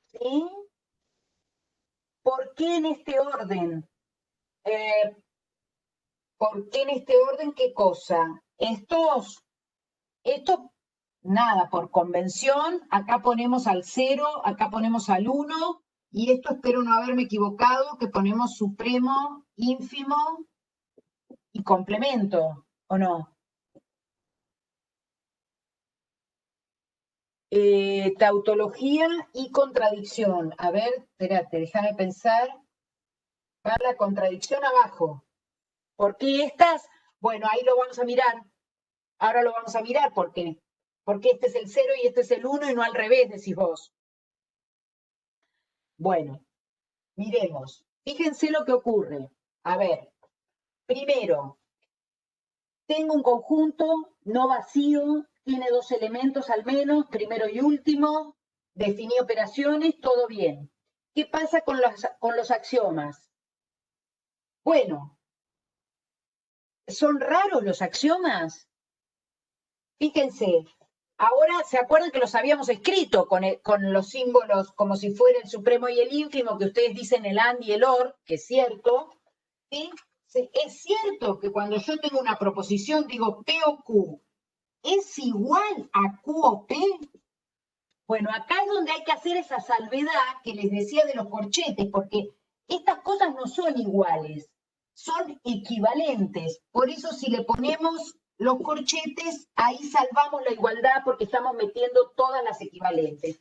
¿Sí? ¿Por qué en este orden? Eh, ¿Por qué en este orden qué cosa? Esto, nada, por convención, acá ponemos al 0, acá ponemos al 1, y esto espero no haberme equivocado, que ponemos supremo, ínfimo y complemento, ¿o no? Tautología y contradicción. A ver, espérate, déjame pensar. Va la contradicción abajo. ¿Por qué estas? Bueno, ahí lo vamos a mirar. Ahora lo vamos a mirar. ¿Por qué? Porque este es el 0 y este es el 1 y no al revés, decís vos. Bueno, miremos. Fíjense lo que ocurre. A ver, primero, tengo un conjunto no vacío, tiene dos elementos al menos, primero y último, definí operaciones, todo bien. ¿Qué pasa con los axiomas? Bueno, ¿son raros los axiomas? Fíjense, ahora se acuerdan que los habíamos escrito con los símbolos como si fuera el supremo y el ínfimo, que ustedes dicen el and y el or, que es cierto, ¿sí? Es cierto que cuando yo tengo una proposición digo P o Q, ¿es igual a Q o P? Bueno, acá es donde hay que hacer esa salvedad que les decía de los corchetes, porque estas cosas no son iguales, son equivalentes. Por eso si le ponemos los corchetes, ahí salvamos la igualdad porque estamos metiendo todas las equivalentes.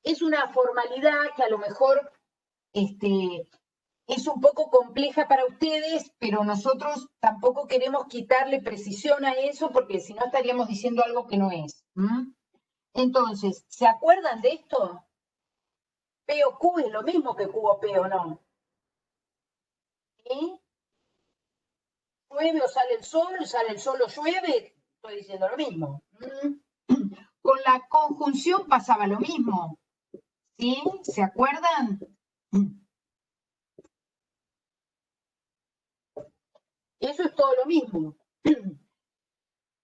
Es una formalidad que a lo mejor es un poco compleja para ustedes, pero nosotros tampoco queremos quitarle precisión a eso porque si no estaríamos diciendo algo que no es. Entonces, ¿se acuerdan de esto? P o Q es lo mismo que Q o P o no. ¿Sí? ¿Llueve o sale el sol o llueve? Estoy diciendo lo mismo. Con la conjunción pasaba lo mismo. ¿Sí? ¿Se acuerdan? mismo.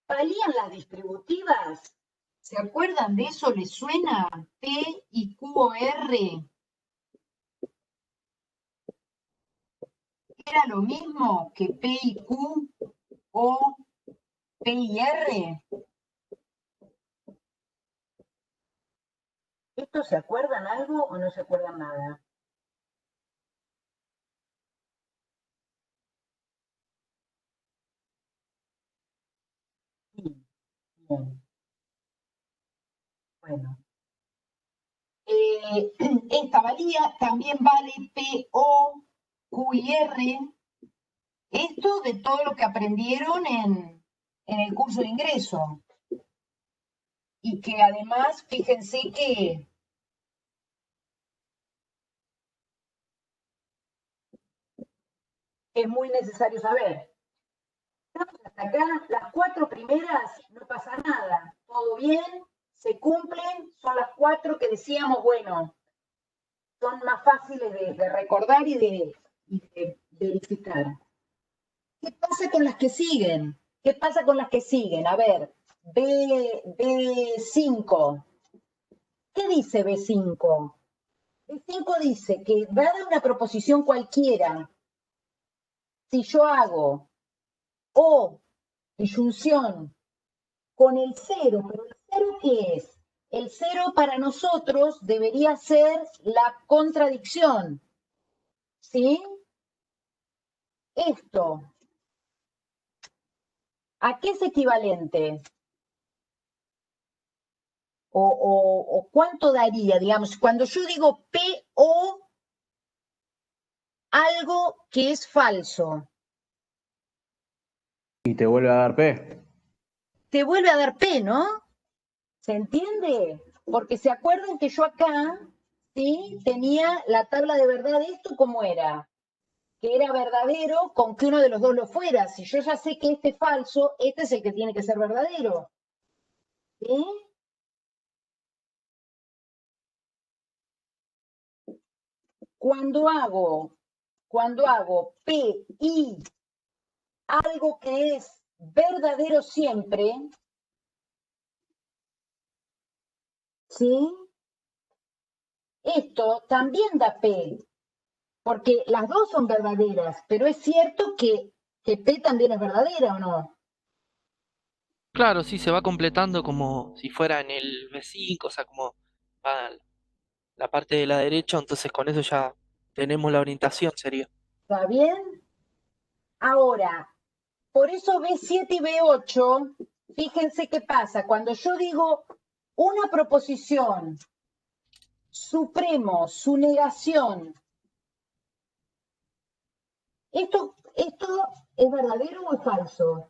¿Valían las distributivas? ¿Se acuerdan de eso? ¿Les suena? P y Q o R. ¿Era lo mismo que P y Q o P y R? ¿Esto se acuerdan algo o no se acuerdan nada? Sí, bien. Bueno. Esta valía también vale P, O, Q y R. Esto de todo lo que aprendieron en el curso de ingreso. Y que además, fíjense que es muy necesario saber. Hasta acá, las 4 primeras, no pasa nada. Todo bien, se cumplen, son las 4 que decíamos, bueno, son más fáciles de recordar y de verificar. ¿Qué pasa con las que siguen? ¿Qué pasa con las que siguen? A ver, B5. ¿Qué dice B5? B5 dice que dada una proposición cualquiera, si yo hago O disyunción con el cero, pero ¿el cero qué es? El cero para nosotros debería ser la contradicción, ¿sí? Esto, ¿a qué es equivalente? O cuánto daría, digamos, cuando yo digo P o algo que es falso, Y te vuelve a dar P. te vuelve a dar P, ¿no? ¿Se entiende? Porque se acuerdan que yo acá, ¿sí? Tenía la tabla de verdad, ¿esto cómo era? Que era verdadero con que uno de los dos lo fuera. Si yo ya sé que este es falso, este es el que tiene que ser verdadero. ¿Sí? Cuando hago P y algo que es verdadero siempre, ¿sí? Esto también da P, porque las dos son verdaderas, pero es cierto que P también es verdadera, ¿o no? Claro, sí, se va completando como si fuera en el B5, o sea, como va la parte de la derecha, entonces con eso ya tenemos la orientación, sería. ¿Está bien? Ahora, por eso B7 y B8, fíjense qué pasa. Cuando yo digo una proposición, supremo, su negación, ¿esto es verdadero o es falso?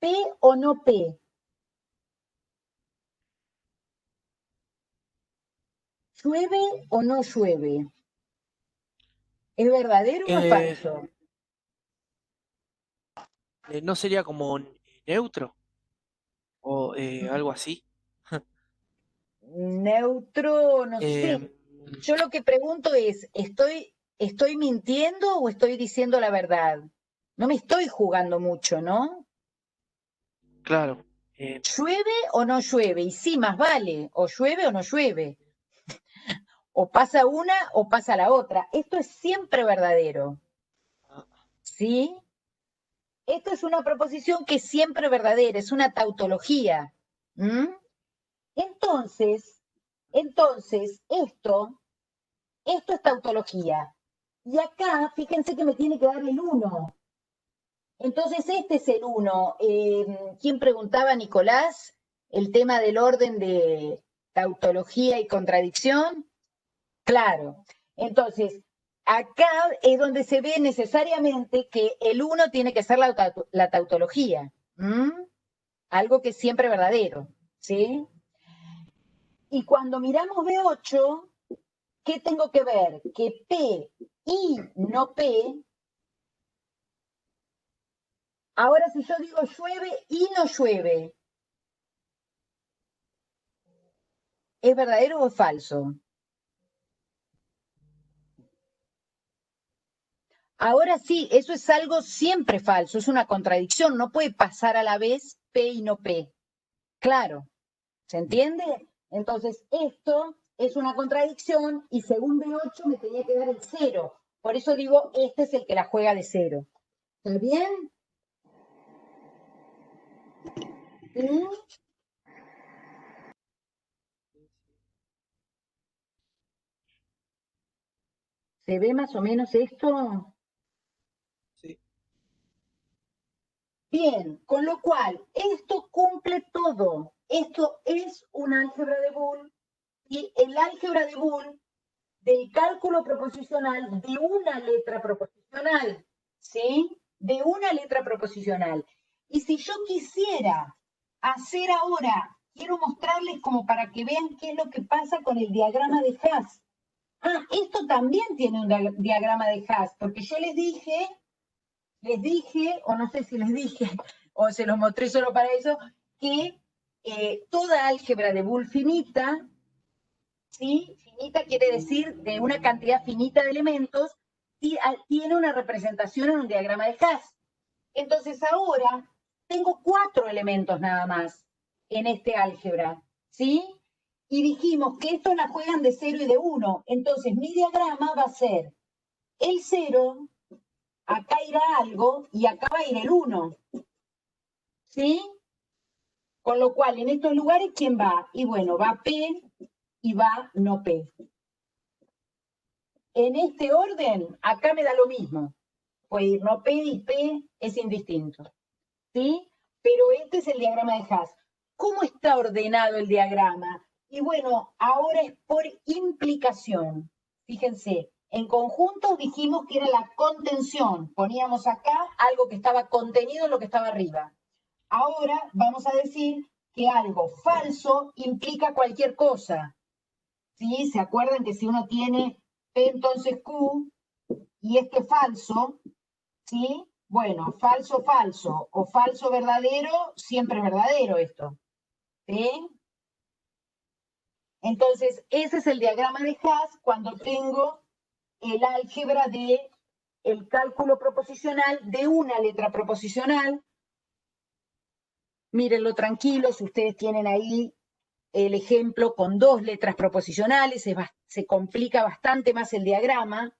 ¿P o no P? ¿Llueve o no llueve? ¿Es verdadero o es Eh, falso? ¿No sería como neutro o algo así? Neutro, no Eh, sé. Yo lo que pregunto es, ¿estoy mintiendo o estoy diciendo la verdad? No me estoy jugando mucho, ¿no? claro. eh, ¿Llueve o no llueve? Y sí, más vale, o llueve o no llueve. O pasa una o pasa la otra. Esto es siempre verdadero, ¿sí? Esto es una proposición que es siempre verdadera, es una tautología. ¿Mm? Entonces, esto es tautología. Y acá, fíjense que me tiene que dar el 1. Entonces, este es el 1. ¿Quién preguntaba, Nicolás? El tema del orden de tautología y contradicción. Claro. Entonces, acá es donde se ve necesariamente que el 1 tiene que ser la tautología. ¿Mm? Algo que es siempre verdadero. ¿Sí? Y cuando miramos B8, ¿qué tengo que ver? Que P y no P. Ahora, si yo digo llueve y no llueve, ¿es verdadero o es falso? Ahora sí, eso es algo siempre falso, es una contradicción, no puede pasar a la vez P y no P. Claro, ¿se entiende? Entonces, esto es una contradicción y según B8 me tenía que dar el cero. Por eso digo, este es el que la juega de cero. ¿Está bien? ¿Sí? ¿Se ve más o menos esto? Sí, Bien, con lo cual, esto cumple todo. Esto es un álgebra de Boole y el álgebra de Boole del cálculo proposicional de una letra proposicional, ¿sí? De una letra proposicional. Y si yo quisiera hacer ahora, quiero mostrarles como para que vean qué es lo que pasa con el diagrama de Haas. Ah, esto también tiene un diagrama de Haas, porque yo les dije, o no sé si les dije, o se los mostré solo para eso, que toda álgebra de Boole finita, ¿sí? Finita quiere decir de una cantidad finita de elementos, y tiene una representación en un diagrama de Haas. Entonces ahora tengo 4 elementos nada más en este álgebra, ¿sí? Y dijimos que estos la juegan de 0 y de 1. Entonces mi diagrama va a ser el 0, acá irá algo y acá va a ir el 1, ¿sí? Con lo cual, en estos lugares, ¿quién va? Y bueno, va P y va no P. En este orden, acá me da lo mismo. Puede ir no P y P es indistinto, ¿sí? Pero este es el diagrama de Haas. ¿Cómo está ordenado el diagrama? Y bueno, ahora es por implicación. Fíjense, en conjuntos dijimos que era la contención. Poníamos acá algo que estaba contenido en lo que estaba arriba. Ahora vamos a decir que algo falso implica cualquier cosa. ¿Sí? ¿Se acuerdan que si uno tiene P entonces Q y este falso, ¿sí? Bueno, falso, falso o falso verdadero, siempre verdadero esto. ¿Sí? Entonces, ese es el diagrama de Haas cuando tengo el álgebra de el cálculo proposicional de una letra proposicional. Mírenlo tranquilos, ustedes tienen ahí el ejemplo con 2 letras proposicionales, se complica bastante más el diagrama.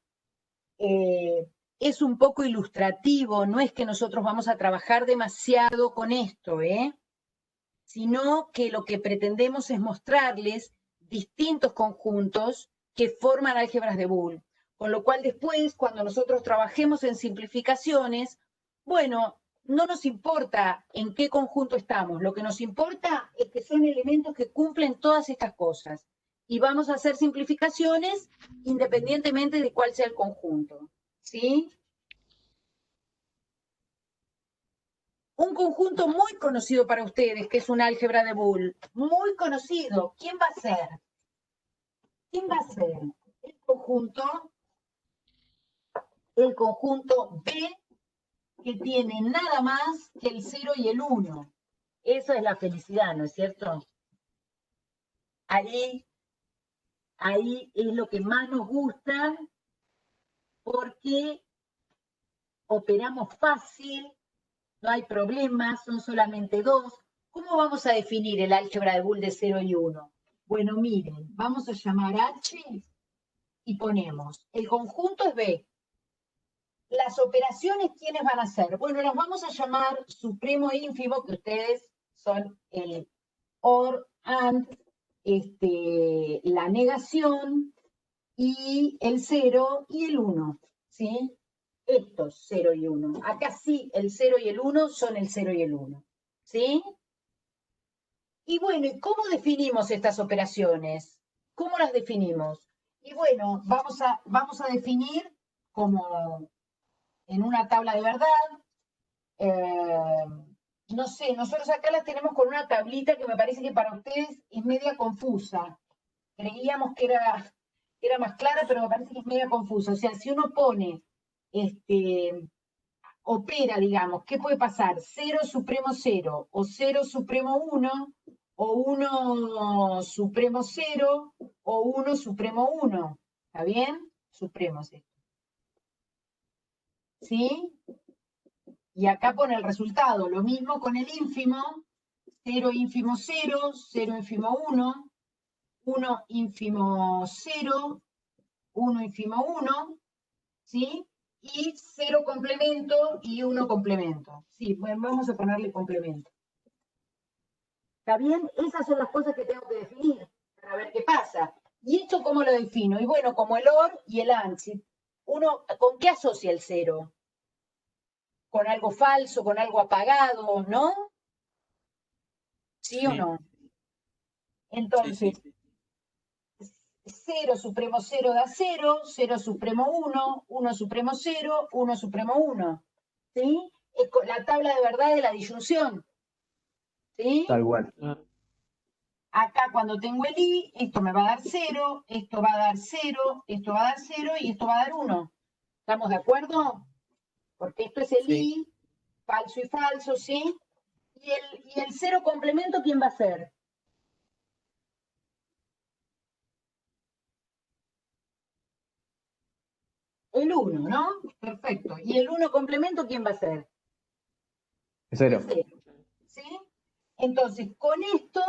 Es un poco ilustrativo, no es que nosotros vamos a trabajar demasiado con esto, sino que lo que pretendemos es mostrarles distintos conjuntos que forman álgebras de Boole. Con lo cual después, cuando nosotros trabajemos en simplificaciones, bueno, no nos importa en qué conjunto estamos, lo que nos importa es que son elementos que cumplen todas estas cosas. Y vamos a hacer simplificaciones independientemente de cuál sea el conjunto. ¿Sí? Un conjunto muy conocido para ustedes, que es un álgebra de Boole. Muy conocido. ¿Quién va a ser? ¿Quién va a ser? El conjunto B, que tiene nada más que el 0 y el 1. Eso es la felicidad, ¿no es cierto? Ahí, ahí es lo que más nos gusta porque operamos fácil, no hay problemas, son solamente 2. ¿Cómo vamos a definir el álgebra de Boole de 0 y 1? Bueno, miren, vamos a llamar H y ponemos, el conjunto es B. Las operaciones, ¿quiénes van a ser? Bueno, las vamos a llamar supremo e ínfimo, que ustedes son el OR, AND, la negación y el 0 y el 1, ¿sí? Estos 0 y 1. Acá sí, el 0 y el 1 son el 0 y el 1, ¿sí? Y bueno, ¿y cómo definimos estas operaciones? ¿Cómo las definimos? Y bueno, vamos a definir como en una tabla de verdad. eh, no sé, nosotros acá las tenemos con una tablita que me parece que para ustedes es media confusa. Creíamos que era más clara, pero me parece que es media confusa. O sea, si uno pone, opera, digamos, ¿qué puede pasar? 0 supremo 0, o 0 supremo 1, o 1 supremo 0, o 1 supremo 1. ¿Está bien? Supremos esto. ¿sí? Y acá pone el resultado. Lo mismo con el ínfimo. 0 ínfimo 0, 0 ínfimo 1, 1 ínfimo 0, 1 ínfimo 1, ¿sí? Y 0 complemento y 1 complemento. Sí, bueno, vamos a ponerle complemento. ¿Está bien? Esas son las cosas que tengo que definir para ver qué pasa. ¿Y esto cómo lo defino? Y bueno, como el OR y el AND. Uno, ¿con qué asocia el 0? Con algo falso, con algo apagado, ¿no? ¿Sí o Sí, no? sí, Entonces, sí, sí. 0 supremo 0 da 0, 0 supremo 1, 1 supremo 0, 1 supremo 1. ¿Sí? Es la tabla de verdad de la disyunción. ¿Sí? Tal cual. Claro. Acá cuando tengo el i, esto me va a dar 0, esto va a dar 0, esto va a dar 0 y esto va a dar 1. ¿Estamos de acuerdo? Porque esto es el Sí. i, falso y falso, ¿sí? Y el 0 complemento, ¿quién va a ser? El 1, ¿no? Perfecto. ¿Y el 1 complemento, quién va a ser? Cero. El 0, ¿sí? Entonces, con esto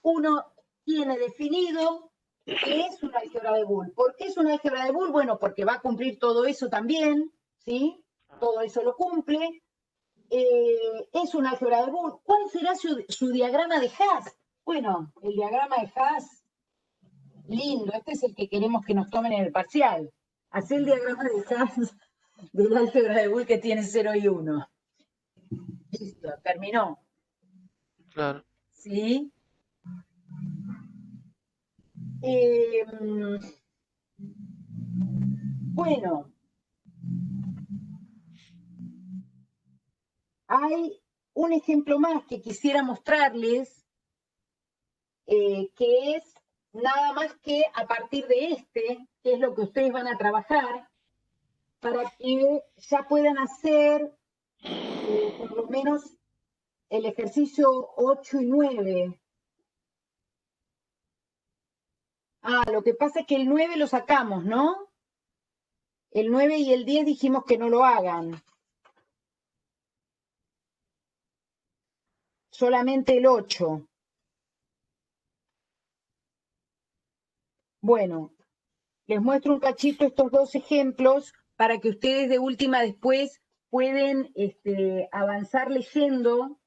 uno tiene definido qué es una álgebra de Boole. ¿Por qué es una álgebra de Boole? Bueno, porque va a cumplir todo eso también, ¿sí? Todo eso lo cumple. Es una álgebra de Boole. ¿Cuál será su diagrama de Haas? Bueno, el diagrama de Haas, lindo, este es el que queremos que nos tomen en el parcial. Hacé el diagrama de Haas del álgebra de Boole que tiene 0 y 1. Listo, terminó. Claro. ¿Sí? Eh, bueno, hay un ejemplo más que quisiera mostrarles, que es nada más que a partir de este, que es lo que ustedes van a trabajar, para que ya puedan hacer por lo menos el ejercicio 8 y 9. Ah, lo que pasa es que el 9 lo sacamos, ¿no? El 9 y el 10 dijimos que no lo hagan. Solamente el 8. Bueno, les muestro un cachito estos dos ejemplos para que ustedes de última después pueden avanzar leyendo,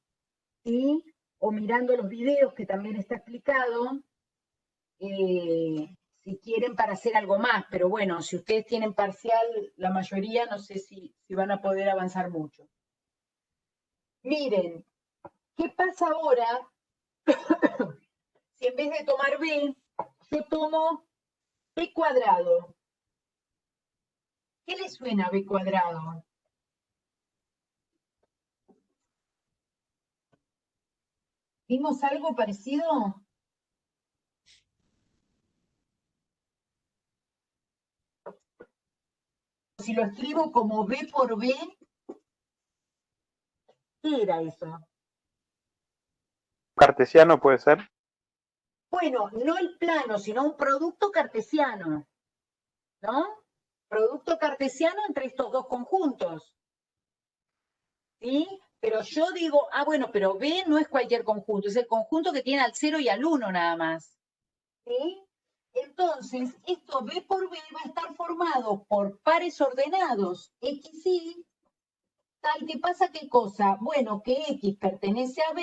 ¿sí? O mirando los videos que también está explicado, si quieren para hacer algo más. Pero bueno, si ustedes tienen parcial, la mayoría, no sé si van a poder avanzar mucho. Miren, ¿qué pasa ahora si en vez de tomar b, yo tomo b cuadrado? ¿Qué le suena a b cuadrado? ¿Vimos algo parecido? Si lo escribo como b por b, ¿qué era eso? Cartesiano puede ser. Bueno, no el plano, sino un producto cartesiano, ¿no? Producto cartesiano entre estos dos conjuntos, ¿sí? Pero yo digo, bueno, pero B no es cualquier conjunto, es el conjunto que tiene al 0 y al 1 nada más, ¿sí? Entonces, esto B por B va a estar formado por pares ordenados X, Y, tal que pasa qué cosa, bueno, que X pertenece a B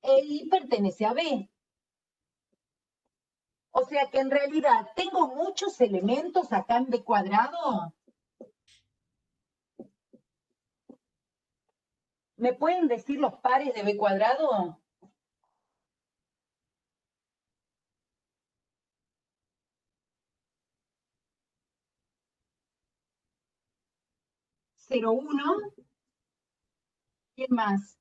e Y pertenece a B. O sea que en realidad tengo muchos elementos acá en B cuadrado. ¿Me pueden decir los pares de B cuadrado? Cero, uno. ¿Quién más?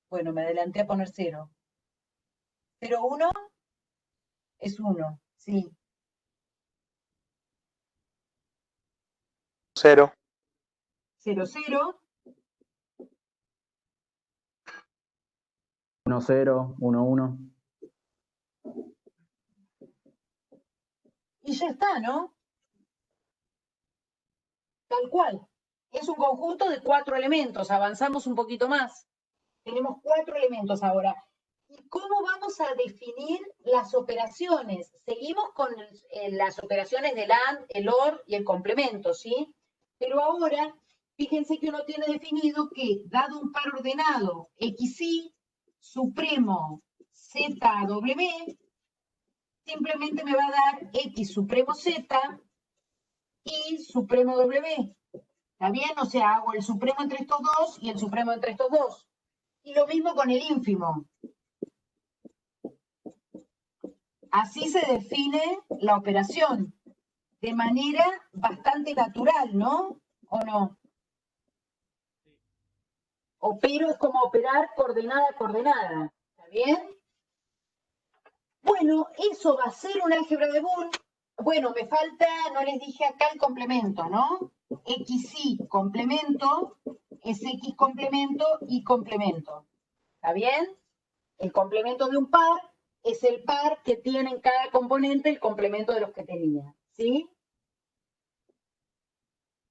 Bueno, me adelanté a poner 0. 0, 1 es 1, sí. 0. 0, 0. 1, 0, 1, 1. Y ya está, ¿no? Tal cual. Es un conjunto de 4 elementos. Avanzamos un poquito más. Tenemos 4 elementos ahora. ¿Y cómo vamos a definir las operaciones? Seguimos con las operaciones del AND, el OR y el complemento, ¿sí? Pero ahora, fíjense que uno tiene definido que, dado un par ordenado XY, supremo ZW, simplemente me va a dar X supremo Z y supremo W. ¿Está bien? O sea, hago el supremo entre estos dos y el supremo entre estos dos. Y lo mismo con el ínfimo. Así se define la operación, de manera bastante natural, ¿no? ¿O no? Opero es como operar coordenada a coordenada, ¿está bien? Bueno, eso va a ser un álgebra de Boole. Bueno, me falta, no les dije acá el complemento, ¿no? XY complemento es X complemento y complemento, ¿está bien? El complemento de un par es el par que tiene en cada componente el complemento de los que tenía, ¿sí?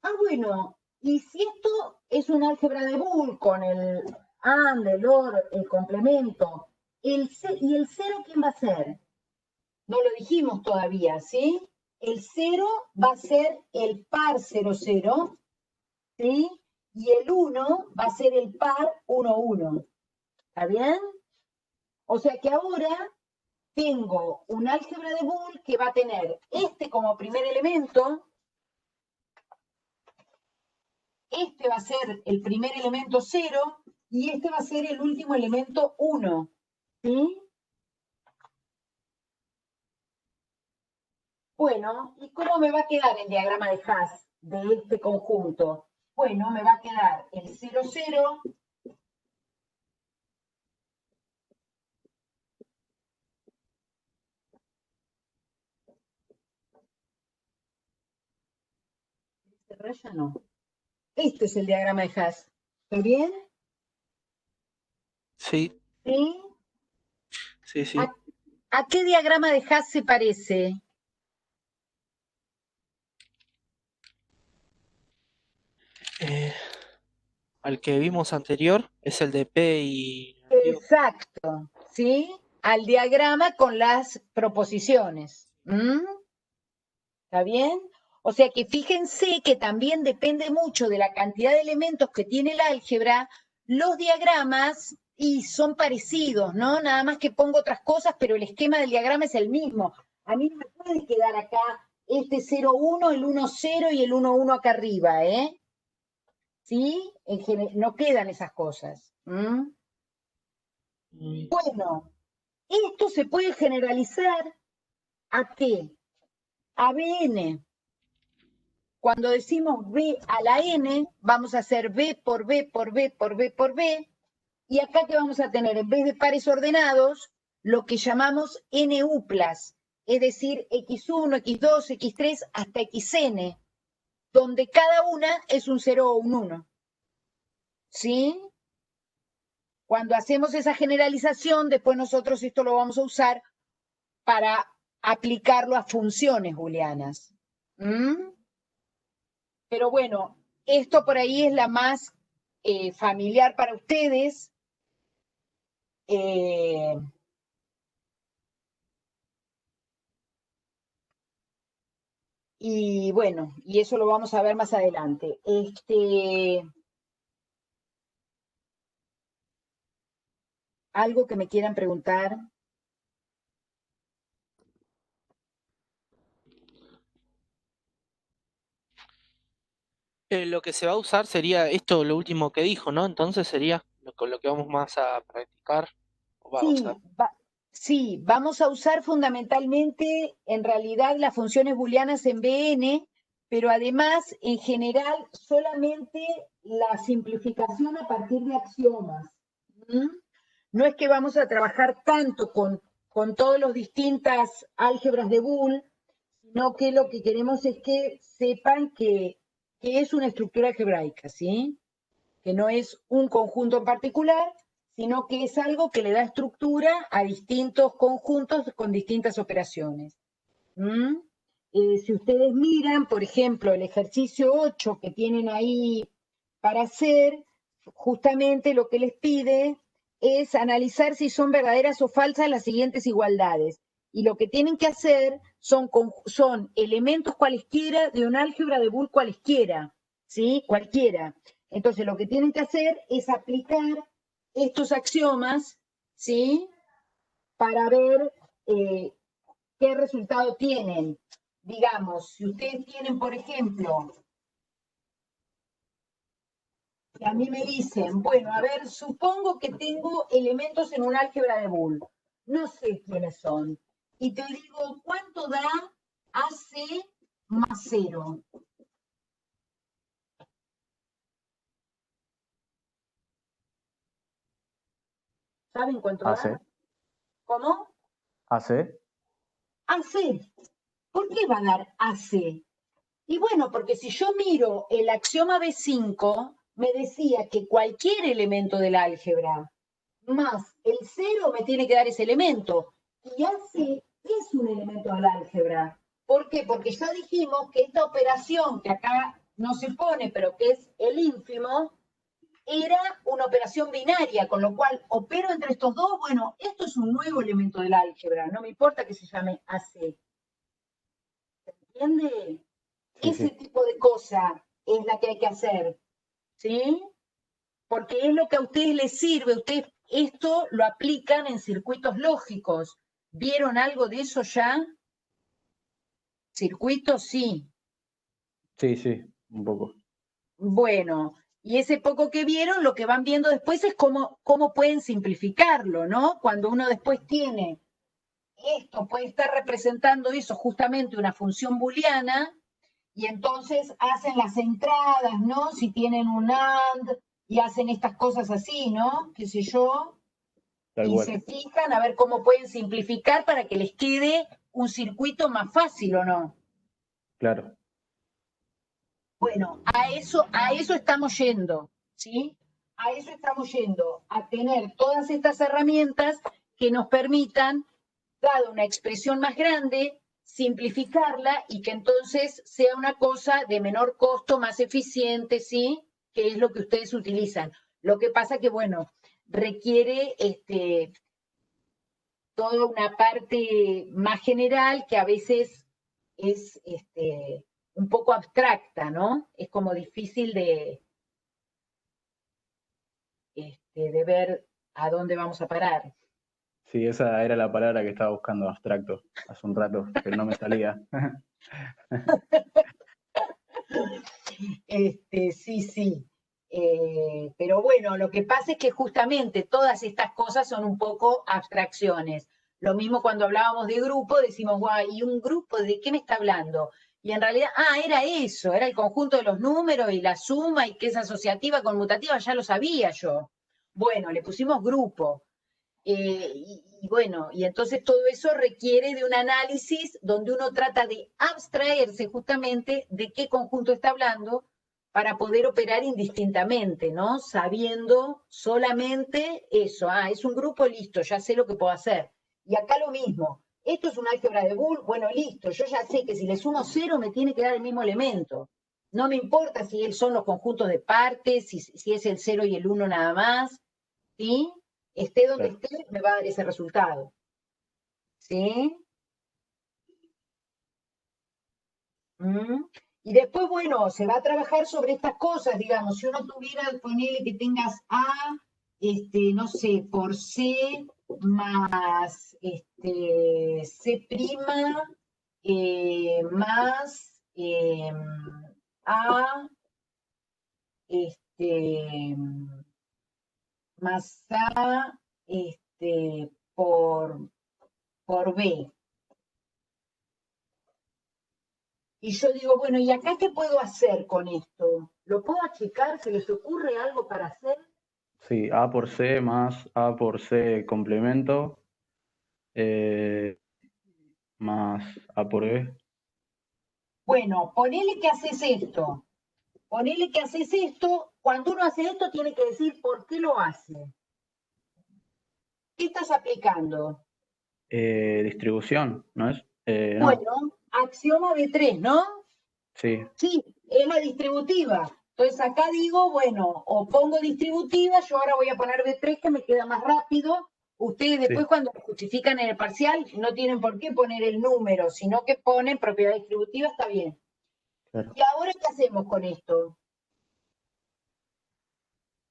Ah, bueno, y si esto es un álgebra de Boole con el AND, el OR, el complemento, ¿y el cero quién va a ser? No lo dijimos todavía, ¿sí? El cero va a ser el par 0, 0, ¿sí? Y el 1 va a ser el par 1, 1. ¿Está bien? O sea que ahora tengo un álgebra de Boole que va a tener este como primer elemento, este va a ser el primer elemento 0 y este va a ser el último elemento 1. ¿Sí? Bueno, ¿y cómo me va a quedar el diagrama de Haas de este conjunto? Bueno, me va a quedar el 0, 0, raya no. Este es el diagrama de Haas. ¿Está bien? Sí, ¿Sí? sí, sí. ¿A qué diagrama de Haas se parece? Eh, al que vimos anterior es el de P y negativo. Exacto, ¿sí? Al diagrama con las proposiciones. ¿Está bien? O sea que fíjense que también depende mucho de la cantidad de elementos que tiene el álgebra, los diagramas y son parecidos, ¿no? Nada más que pongo otras cosas, pero el esquema del diagrama es el mismo. A mí no me puede quedar acá este 0, 1, el 1, 0 y el 1, 1 acá arriba, ¿eh? ¿Sí? No quedan esas cosas. Bueno, esto se puede generalizar ¿a qué? A Bn. Cuando decimos B a la n, vamos a hacer B por B por B por B por B. Y acá que vamos a tener, en vez de pares ordenados, lo que llamamos NU+, es decir, X1, X2, X3 hasta Xn, donde cada una es un 0 o un 1. ¿Sí? Cuando hacemos esa generalización, después nosotros esto lo vamos a usar para aplicarlo a funciones booleanas. Pero bueno, esto por ahí es la más familiar para ustedes. Y bueno, y eso lo vamos a ver más adelante. ¿Algo que me quieran preguntar? Lo que se va a usar sería esto, lo último que dijo, ¿no? Entonces sería con lo que vamos más a practicar. Sí, sí, vamos a usar fundamentalmente en realidad las funciones booleanas en Bn, pero además en general solamente la simplificación a partir de axiomas. No es que vamos a trabajar tanto con todas las distintas álgebras de Boole, sino que lo que queremos es que sepan que es una estructura algebraica, ¿sí? Que no es un conjunto en particular, sino que es algo que le da estructura a distintos conjuntos con distintas operaciones. si ustedes miran, por ejemplo, el ejercicio 8 que tienen ahí para hacer, justamente lo que les pide es analizar si son verdaderas o falsas las siguientes igualdades. Y lo que tienen que hacer son elementos cualesquiera de un álgebra de Boole cualesquiera, ¿sí? Cualquiera. Entonces, lo que tienen que hacer es aplicar estos axiomas, ¿sí? Para ver qué resultado tienen. Digamos, si ustedes tienen, por ejemplo, y a mí me dicen, bueno, a ver, supongo que tengo elementos en un álgebra de Boole. No sé quiénes son. Y te digo, ¿cuánto da AC más 0? ¿Saben cuánto da? AC. ¿Cómo? AC. AC. ¿Por qué va a dar AC? Y bueno, porque si yo miro el axioma B5, me decía que cualquier elemento del álgebra más el 0 me tiene que dar ese elemento. Y AC es un elemento del álgebra. ¿Por qué? Porque ya dijimos que esta operación, que acá no se pone, pero que es el ínfimo, era una operación binaria, con lo cual opero entre estos dos. Bueno, esto es un nuevo elemento del álgebra, no me importa que se llame AC. ¿Entiende? Sí, Ese sí. tipo de cosa es la que hay que hacer, ¿sí? Porque es lo que a ustedes les sirve. Ustedes esto lo aplican en circuitos lógicos. ¿Vieron algo de eso ya? Circuitos, sí. Sí, sí, un poco. Bueno, y ese poco que vieron, lo que van viendo después es cómo pueden simplificarlo, ¿no? Cuando uno después tiene esto, puede estar representando eso, justamente una función booleana, y entonces hacen las entradas, ¿no? Si tienen un AND y hacen estas cosas así, ¿no? Qué sé yo, Tal y se cual. fijan a ver cómo pueden simplificar para que les quede un circuito más fácil o no. Claro. Bueno, a eso estamos yendo, ¿sí? A eso estamos yendo, a tener todas estas herramientas que nos permitan, dada una expresión más grande, simplificarla y que entonces sea una cosa de menor costo, más eficiente, ¿sí? Que es lo que ustedes utilizan. Lo que pasa que, bueno, requiere toda una parte más general que a veces es un poco abstracta, ¿no? Es como difícil de ver a dónde vamos a parar. Sí, esa era la palabra que estaba buscando, abstracto, hace un rato, pero no me salía. Sí, sí. Pero bueno, lo que pasa es que justamente todas estas cosas son un poco abstracciones. Lo mismo cuando hablábamos de grupo, decimos, guay, ¿y un grupo de qué me está hablando? Y en realidad, era eso, era el conjunto de los números y la suma y que es asociativa, conmutativa, ya lo sabía yo. Bueno, le pusimos grupo. Y bueno, y entonces todo eso requiere de un análisis donde uno trata de abstraerse justamente de qué conjunto está hablando para poder operar indistintamente, ¿no? Sabiendo solamente eso, es un grupo, listo, ya sé lo que puedo hacer. Y acá lo mismo, esto es un álgebra de Boole, bueno, listo, yo ya sé que si le sumo 0 me tiene que dar el mismo elemento. No me importa si son los conjuntos de partes, si es el 0 y el 1 nada más, ¿sí? Esté donde Claro. esté, me va a dar ese resultado. ¿Sí? ¿Mm? Y después, bueno, se va a trabajar sobre estas cosas, digamos, si uno tuviera, ponerle que tengas no sé, por C más C prima más A este, más A por B. Y yo digo, bueno, ¿y acá qué puedo hacer con esto? ¿Lo puedo achicar? ¿Se les ocurre algo para hacer? Sí, A por C más A por C complemento, más A por B. Bueno, ponele que haces esto. Ponele que haces esto. Cuando uno hace esto, tiene que decir por qué lo hace. ¿Qué estás aplicando? Distribución, ¿no es? No. Bueno, axioma B3, ¿no? Sí, Sí, es la distributiva. Entonces acá digo, bueno, o pongo distributiva, yo ahora voy a poner B3 que me queda más rápido. Ustedes después sí, cuando justifican en el parcial no tienen por qué poner el número, sino que ponen propiedad distributiva, está bien. claro. ¿Y ahora qué hacemos con esto?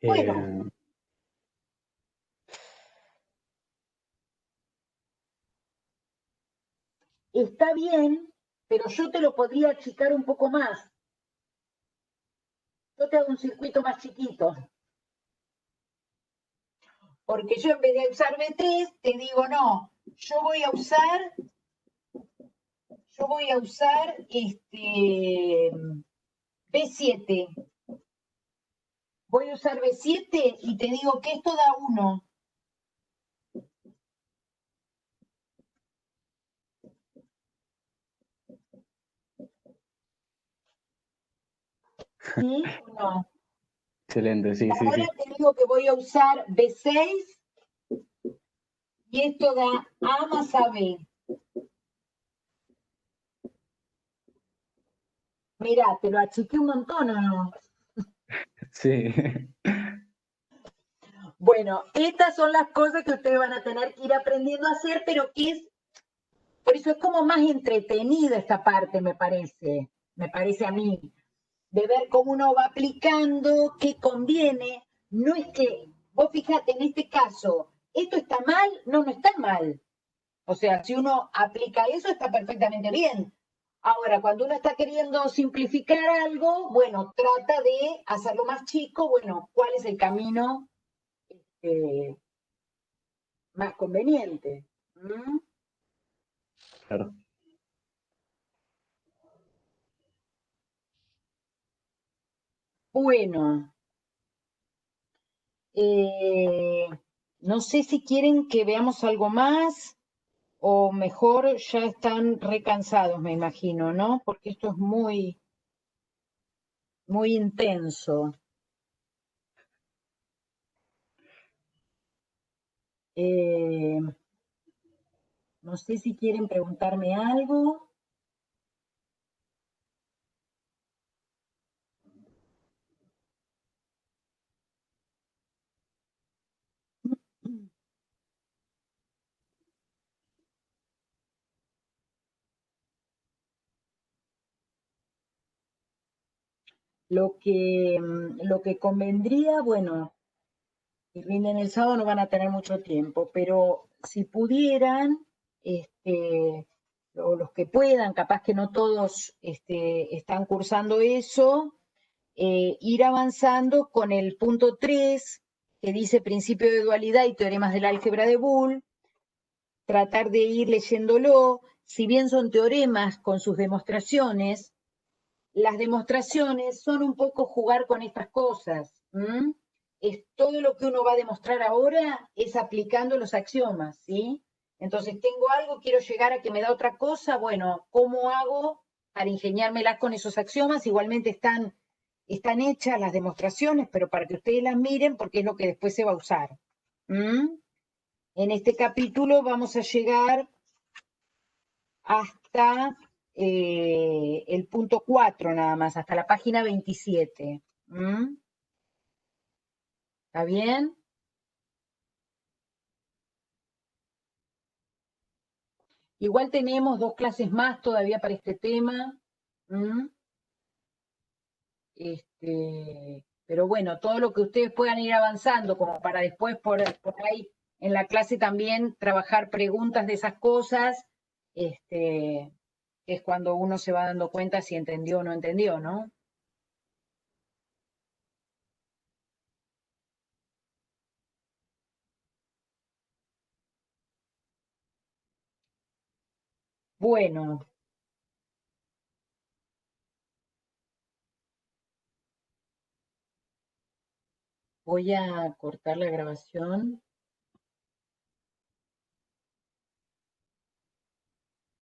Bueno, Eh, está bien, pero yo te lo podría achicar un poco más. Yo te hago un circuito más chiquito. Porque yo en vez de usar B3, te digo, no, yo voy a usar B7. Voy a usar B7 y te digo que esto da 1. ¿Sí o no? excelente, sí, sí, Ahora sí. te digo que voy a usar B6 y esto da A más AB. Mirá, te lo achiqué un montón, ¿o no? Sí, Bueno, estas son las cosas que ustedes van a tener que ir aprendiendo a hacer, pero que es, por eso es como más entretenida esta parte, me parece a mí, de ver cómo uno va aplicando, qué conviene. No es que, vos fíjate, en este caso, ¿esto está mal? No, no está mal. O sea, si uno aplica eso, está perfectamente bien. Ahora, cuando uno está queriendo simplificar algo, bueno, trata de hacerlo más chico, bueno, ¿cuál es el camino eh, más conveniente? ¿Mm? claro. Bueno, eh, no sé si quieren que veamos algo más o mejor ya están recansados, me imagino, ¿no? Porque esto es muy, muy intenso. Eh, no sé si quieren preguntarme algo. Lo que convendría, bueno, si rinden el sábado no van a tener mucho tiempo, pero si pudieran, o los que puedan, capaz que no todos están cursando eso, ir avanzando con el punto 3 que dice principio de dualidad y teoremas del álgebra de Boole, tratar de ir leyéndolo, si bien son teoremas con sus demostraciones, las demostraciones son un poco jugar con estas cosas. Es todo lo que uno va a demostrar ahora es aplicando los axiomas, ¿sí? Entonces, tengo algo, quiero llegar a que me da otra cosa, bueno, ¿cómo hago para ingeniármelas con esos axiomas? Igualmente están hechas las demostraciones, pero para que ustedes las miren, porque es lo que después se va a usar. En este capítulo vamos a llegar hasta el punto 4 nada más, hasta la página 27. ¿Está bien? Igual tenemos 2 clases más todavía para este tema. ¿Mm? Pero bueno, todo lo que ustedes puedan ir avanzando, como para después por ahí en la clase también trabajar preguntas de esas cosas, es cuando uno se va dando cuenta si entendió o no entendió, ¿no? Bueno, voy a cortar la grabación.